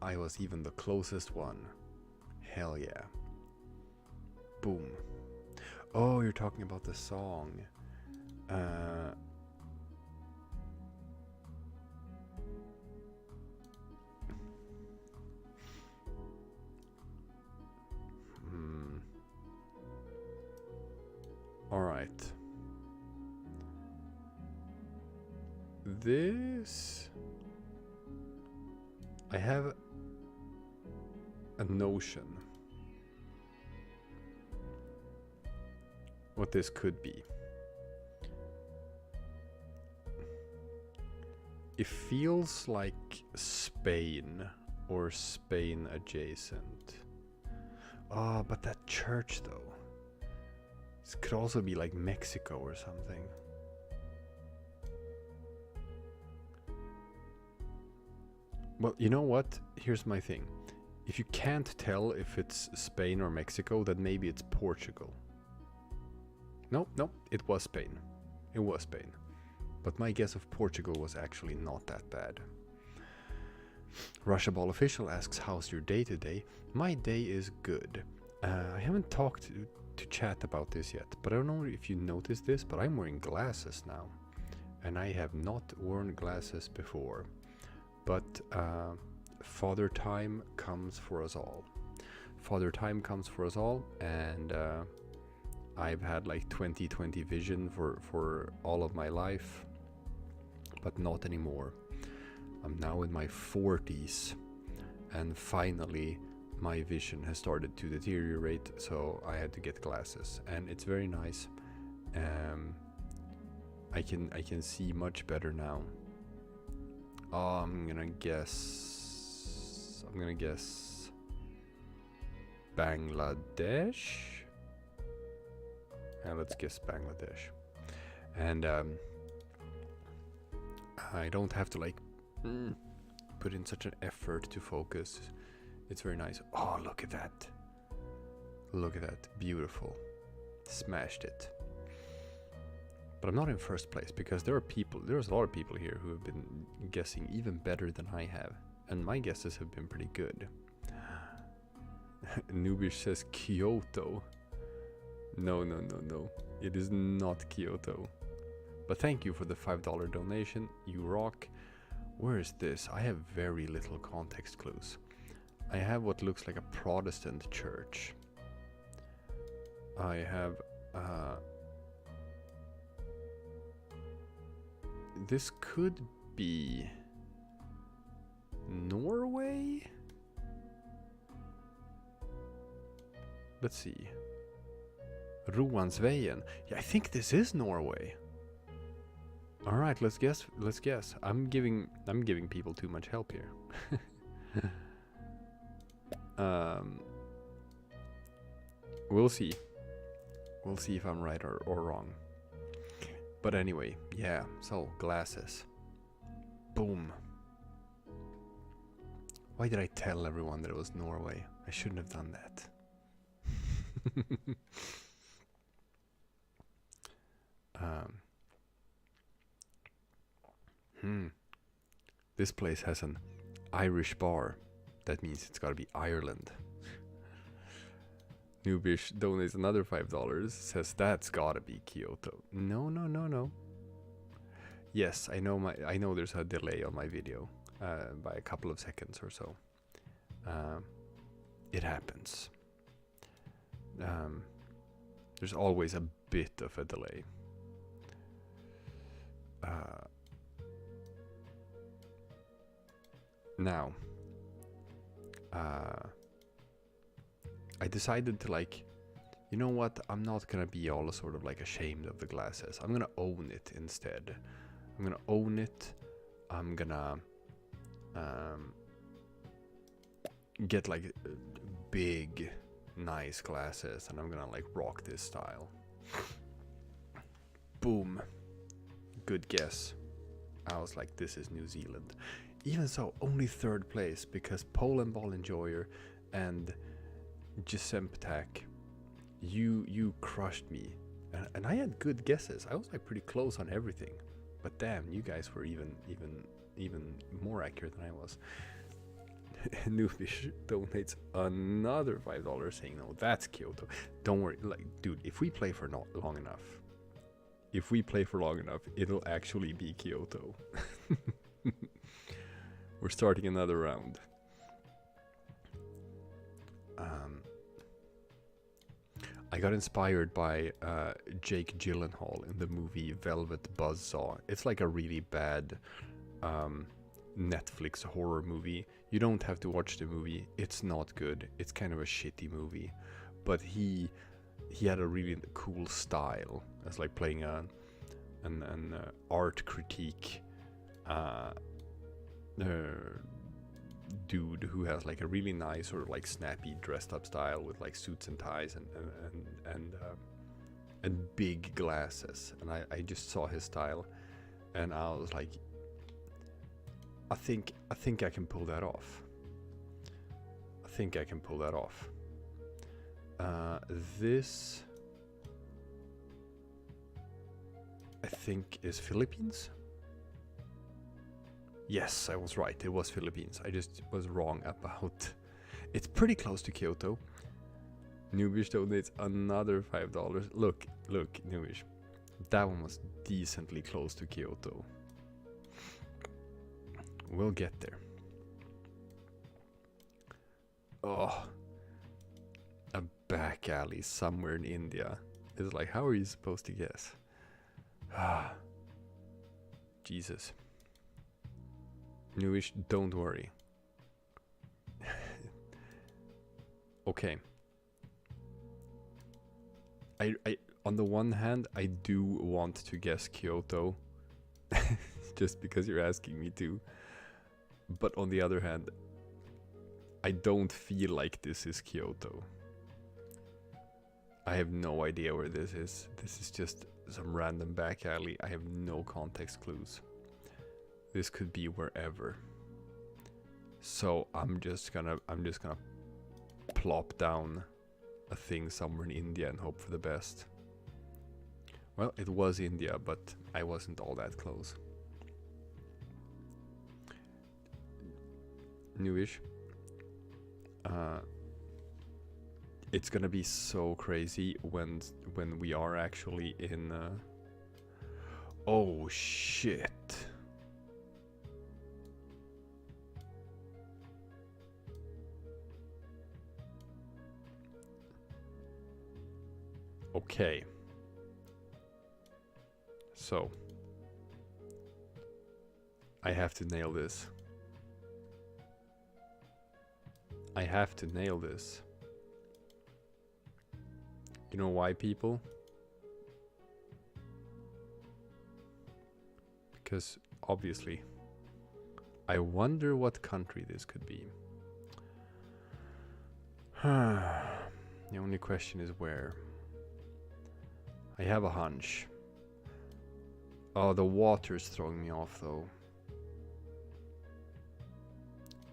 I was even the closest one. Hell yeah. Boom. Oh, you're talking about the song. All right. This... I have a notion what this could be. It feels like Spain or Spain adjacent. Ah, but that church though. This could also be like Mexico or something. Well, you know what? Here's my thing. If you can't tell if it's Spain or Mexico, then maybe it's Portugal. Nope, it was Spain. It was Spain. But my guess of Portugal was actually not that bad. Russia Ball Official asks, how's your day today? My day is good. I haven't talked to chat about this yet, but I don't know if you noticed this, but I'm wearing glasses now. And I have not worn glasses before. But Father Time comes for us all. Father Time comes for us all, and I've had like 20/20 vision for all of my life, but not anymore. I'm now in my 40s, and finally my vision has started to deteriorate, so I had to get glasses, and it's very nice. I can see much better now. I'm gonna guess Bangladesh. Yeah, let's guess Bangladesh. And I don't have to like put in such an effort to focus. It's very nice. Oh, look at that. Look at that. Beautiful. Smashed it. But I'm not in first place because there's a lot of people here who have been guessing even better than I have. And my guesses have been pretty good. Noobish says Kyoto. No. It is not Kyoto. But thank you for the $5 donation. You rock. Where is this? I have very little context clues. I have what looks like a Protestant church. I have... this could be Norway? Let's see. Roansveien. Yeah, I think this is Norway. All right, let's guess. I'm giving people too much help here. We'll see. We'll see if I'm right or wrong. But anyway, yeah, so glasses. Boom. Why did I tell everyone that it was Norway? I shouldn't have done that. This place has an Irish bar. That means it's gotta be Ireland. Noobish donates another $5. Says that's gotta be Kyoto. No, no, no, no. Yes, I know there's a delay on my video by a couple of seconds or so. It happens. There's always a bit of a delay. Now, I decided to, like, you know what? I'm not gonna be all sort of like ashamed of the glasses. I'm gonna own it instead. I'm gonna own it. I'm gonna get like big, nice glasses, and I'm gonna like rock this style. Boom. Good guess. I was like, this is New Zealand. Even so, only third place, because Polandball Enjoyer and Giuseppe, you crushed me, and I had good guesses. I was like pretty close on everything, but damn, you guys were even more accurate than I was. Noobish donates another $5 saying, no, that's Kyoto. Don't worry, like, dude, if we play for long enough, it'll actually be Kyoto. We're starting another round. I got inspired by Jake Gyllenhaal in the movie Velvet Buzzsaw. It's like a really bad Netflix horror movie. You don't have to watch the movie. It's not good. It's kind of a shitty movie. But he had a really cool style. It's like playing an art critique dude who has like a really nice sort of like snappy dressed up style with like suits and ties and big glasses. And I just saw his style, and I was like, I think I can pull that off. This I think is Philippines. Yes, I was right. It was Philippines. I just was wrong about. It's pretty close to Kyoto. Noobish donates another $5. Look, Noobish. That one was decently close to Kyoto. We'll get there. Oh, a back alley somewhere in India. It's like, how are you supposed to guess? Ah, Jesus. Newish, don't worry. Okay. I on the one hand, I do want to guess Kyoto, just because you're asking me to. But on the other hand, I don't feel like this is Kyoto. I have no idea where this is. This is just some random back alley. I have no context clues. This could be wherever. So I'm just gonna plop down a thing somewhere in India and hope for the best. Well, it was India, but I wasn't all that close. Newish. It's gonna be so crazy when we are actually in. Oh shit! Okay. So I have to nail this. You know why, people? Because obviously, I wonder what country this could be. The only question is where. I have a hunch. Oh, the water's throwing me off though.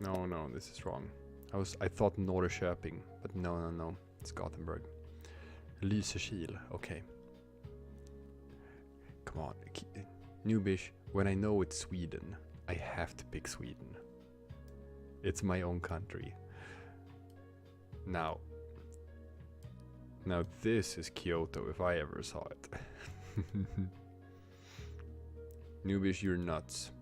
No, no, this is wrong. I thought Norrköping, but no. It's Gothenburg. Lysekil, okay. Come on, Nubish. When I know it's Sweden, I have to pick Sweden. It's my own country. Now this is Kyoto if I ever saw it. Nubish, you're nuts.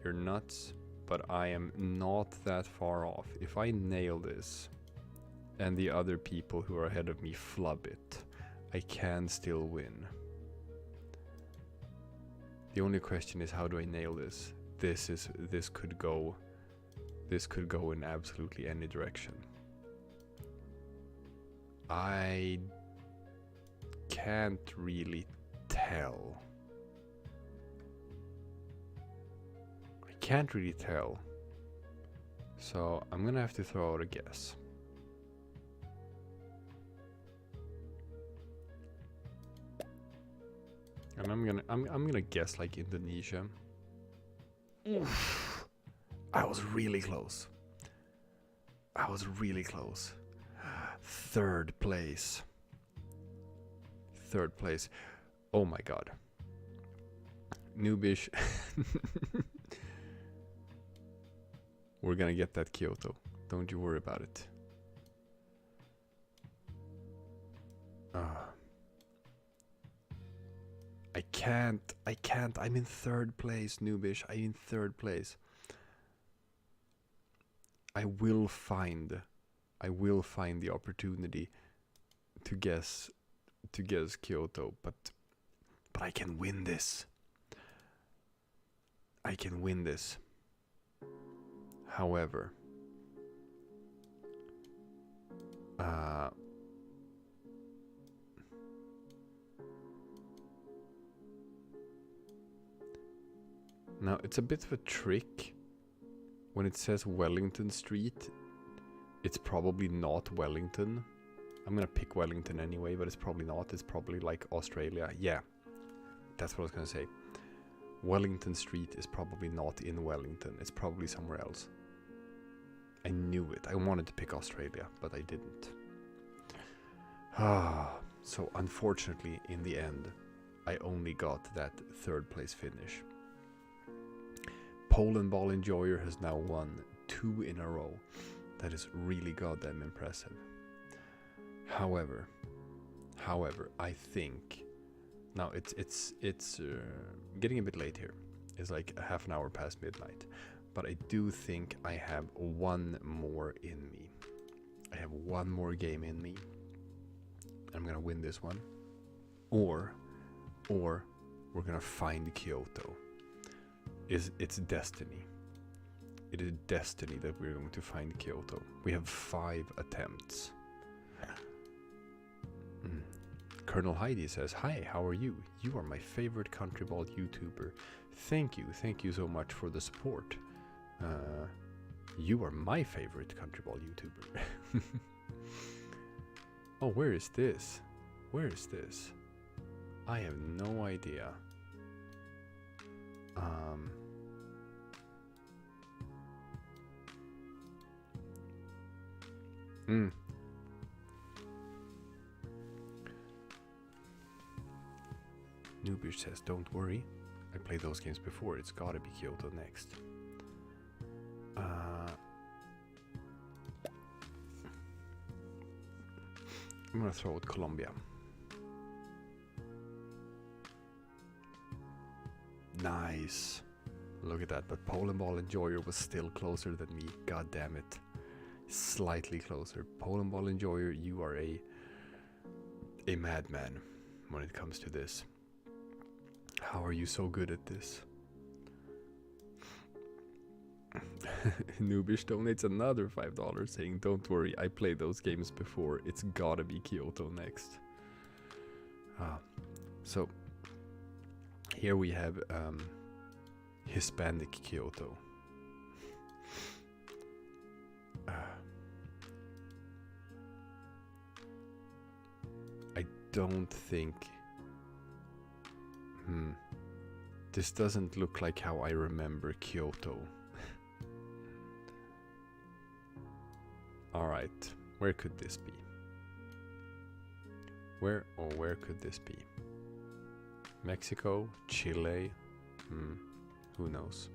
You're nuts, but I am not that far off. If I nail this, and the other people who are ahead of me flub it, I can still win. The only question is, how do I nail this? This could go in absolutely any direction. I can't really tell. So I'm gonna have to throw out a guess. And I'm gonna guess like Indonesia. Oof. I was really close. Third place. Oh my god. Nubish. We're gonna get that Kyoto. Don't you worry about it. I can't. I'm in third place, Nubish. I'm in third place. I will find the opportunity to guess Kyoto, but I can win this. However, now it's a bit of a trick. When it says Wellington Street, it's probably not Wellington. I'm gonna pick Wellington anyway, but it's probably not. It's probably like Australia. Yeah, that's what I was gonna say. Wellington Street is probably not in Wellington. It's probably somewhere else. I knew it. I wanted to pick Australia, but I didn't. So unfortunately, in the end, I only got that third place finish. Polandball Enjoyer has now won 2 in a row. That is really goddamn impressive. However, I think now it's getting a bit late here. It's like a half an hour past midnight, but I do think I have one more in me. I have one more game in me. I'm gonna win this one, or we're gonna find Kyoto. It's destiny. It is destiny that we're going to find Kyoto. We have 5 attempts. Colonel Heidi says, "Hi, how are you? You are my favorite countryball YouTuber. Thank you so much for the support. You are my favorite countryball YouTuber." Oh, where is this? I have no idea. Nubish says, "Don't worry. I played those games before. It's gotta be Kyoto next." I'm gonna throw out Colombia. Nice. Look at that. But Polandball Enjoyer was still closer than me. God damn it. Slightly closer. Polandball Enjoyer, you are a madman when it comes to this. How are you so good at this? Nubish donates another $5 saying, "Don't worry, I played those games before. It's gotta be Kyoto next." So here we have Hispanic Kyoto. I don't think... This doesn't look like how I remember Kyoto. Alright, where could this be? Where could this be? Mexico? Chile? Who knows?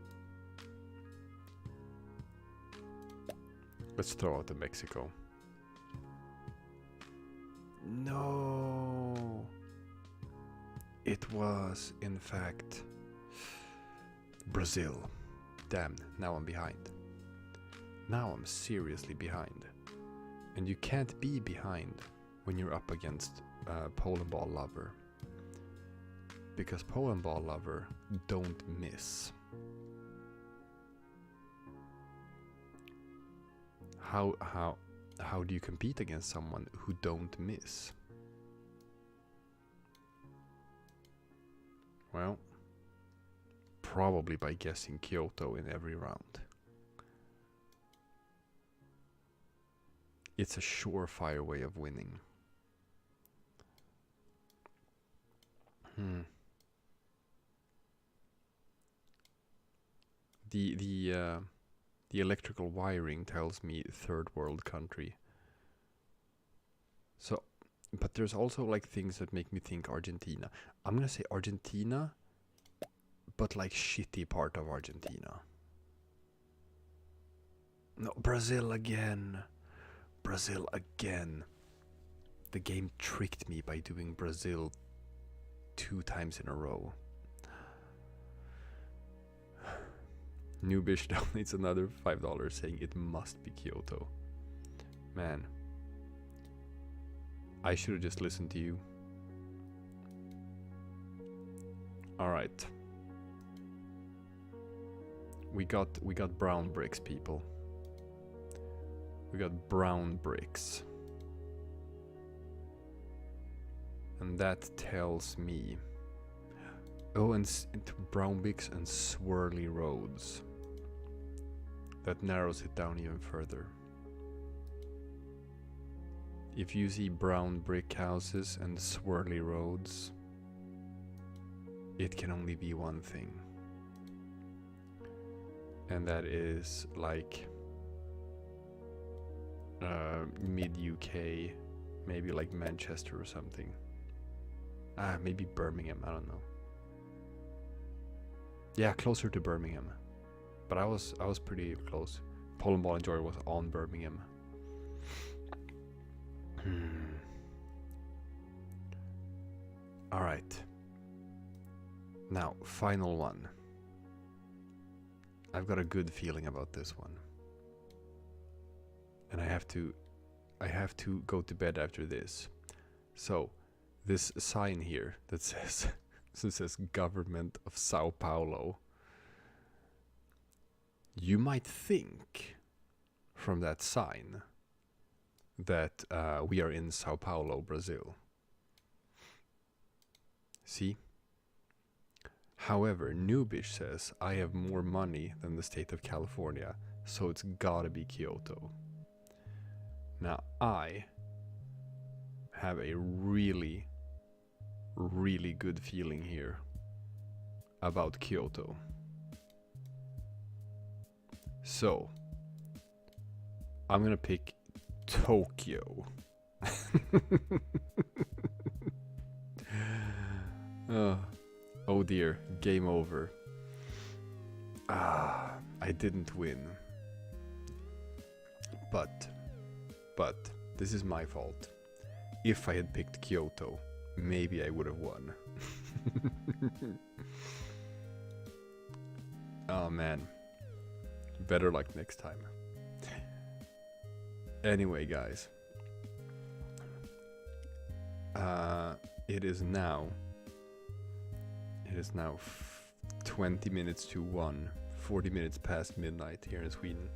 Let's throw out the Mexico. No! It was, in fact, Brazil. Damn, now I'm behind. Now I'm seriously behind. And you can't be behind when you're up against Polandball lover. Because Polandball lover don't miss. How do you compete against someone who don't miss? Well, probably by guessing Kyoto in every round. It's a surefire way of winning. The electrical wiring tells me third world country. So, but there's also like things that make me think Argentina. I'm gonna say Argentina, but like shitty part of Argentina. No, Brazil again. Brazil again. The game tricked me by doing Brazil 2 times in a row. Noobish donates another $5 saying it must be Kyoto. Man, I should have just listened to you. Alright. We got brown bricks, people. We got brown bricks. And that tells me... Oh, and brown bricks and swirly roads. That narrows it down even further. If you see brown brick houses and swirly roads, it can only be one thing. And that is like mid-UK, maybe like Manchester or something. Maybe Birmingham, I don't know. Yeah, closer to Birmingham. But I was pretty close. Polandball and Joy was on Birmingham. Alright. Now, final one. I've got a good feeling about this one. And I have to go to bed after this. So, this sign here that says Government of Sao Paulo. You might think from that sign that we are in Sao Paulo, Brazil. See? However, Noobish says I have more money than the state of California, so it's gotta be Kyoto. Now, I have a really, really good feeling here about Kyoto. So, I'm gonna pick Tokyo. Oh dear, game over. I didn't win. But this is my fault. If I had picked Kyoto, maybe I would have won. Oh man. Better luck next time. Anyway, guys. It is now 20 minutes to 1, 40 minutes past midnight here in Sweden.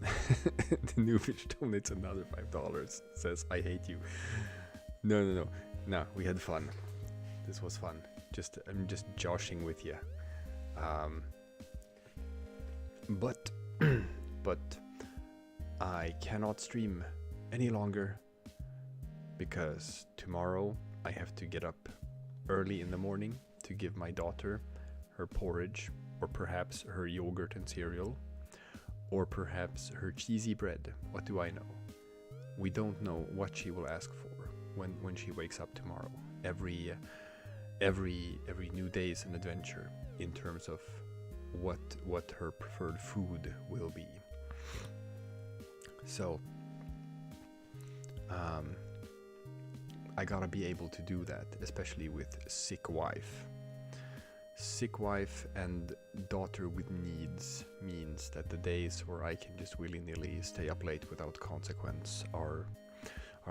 The Noobish donates another $5. Says, I hate you. No, we had fun. This was fun. I'm just joshing with you. But I cannot stream any longer because tomorrow I have to get up early in the morning to give my daughter her porridge or perhaps her yogurt and cereal, Or perhaps her cheesy bread. What do I know? We don't know what she will ask for when she wakes up tomorrow. Every new day is an adventure in terms of what her preferred food will be. So I gotta be able to do that, especially with sick wife. Sick wife and daughter with needs means that the days where I can just willy-nilly stay up late without consequence are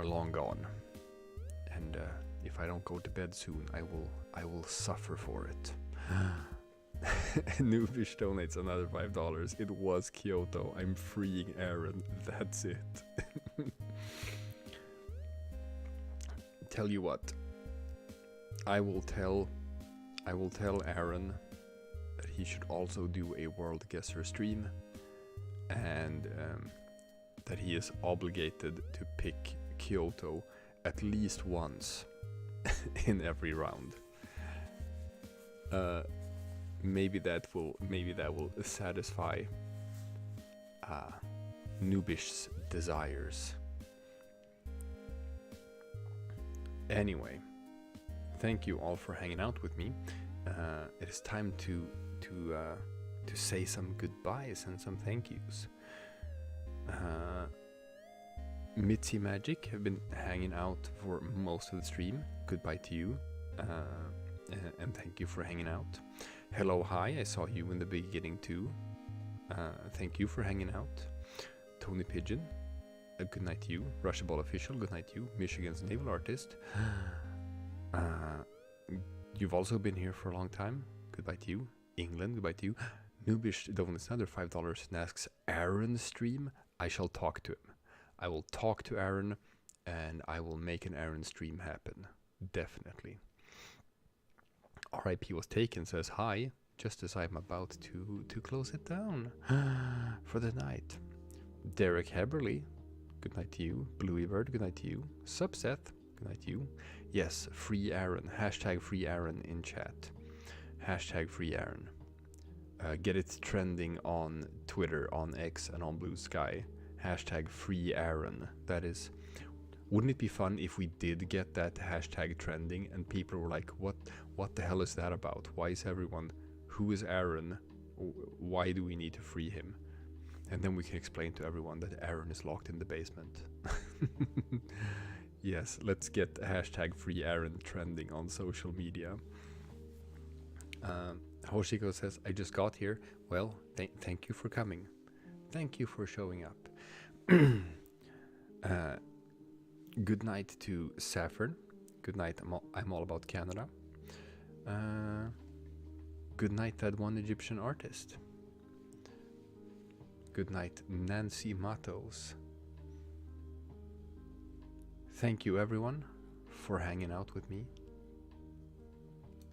long gone. And if I don't go to bed soon, I will suffer for it. Noobish donates another $5. It was Kyoto. I'm freeing Aaron. That's it. Tell you what. I will tell Aaron that he should also do a WorldGuessr stream, and that he is obligated to pick Kyoto at least once in every round. Maybe that will satisfy Noobish's desires. Anyway, thank you all for hanging out with me. It is time to say some goodbyes and some thank yous. Mitzi Magic have been hanging out for most of the stream. Goodbye to you, and thank you for hanging out. Hello, hi, I saw you in the beginning too. Thank you for hanging out. Tony Pigeon, good night to you. Russia Ball Official, good night to you. Michigan's Naval Artist. You've also been here for a long time. Goodbye to you. England, goodbye to you. Noobish donates another $5 and asks, Aaron stream? I shall talk to him. I will talk to Aaron, and I will make an Aaron stream happen. Definitely. RIP was taken says hi, just as I'm about to close it down for the night. Derek Heberly, good night to you. Bluey Bird, good night to you. Subseth, good night to you. Yes, free Aaron. Hashtag free Aaron in chat. Hashtag free Aaron. Get it trending on Twitter, on X, and on Blue Sky. Hashtag free Aaron. That is... Wouldn't it be fun if we did get that hashtag trending and people were like, what the hell is that about? Why is everyone... Who is Aaron? Why do we need to free him? And then we can explain to everyone that Aaron is locked in the basement. Yes, let's get hashtag free Aaron trending on social media. Hoshiko says, I just got here. Well, thank you for coming. Thank you for showing up. Good night to Saffron. Good night, I'm all about Canada. Good night, that one Egyptian artist. Good night, Nancy Matos. Thank you, everyone, for hanging out with me.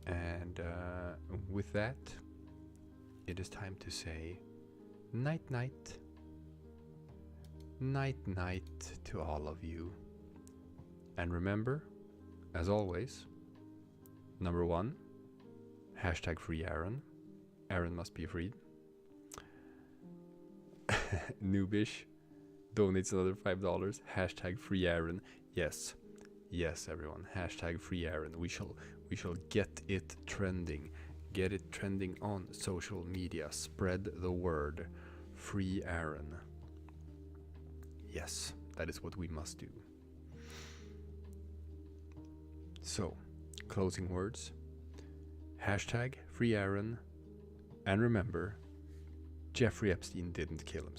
And with that, it is time to say night-night. Night-night to all of you. And remember, as always, number 1, hashtag free Aaron. Aaron must be freed. Noobish donates another $5. Hashtag free Aaron. Yes, yes, everyone. Hashtag free Aaron. We shall get it trending. Get it trending on social media. Spread the word. Free Aaron. Yes, that is what we must do. So, closing words. Hashtag free Aaron. And remember, Jeffrey Epstein didn't kill himself.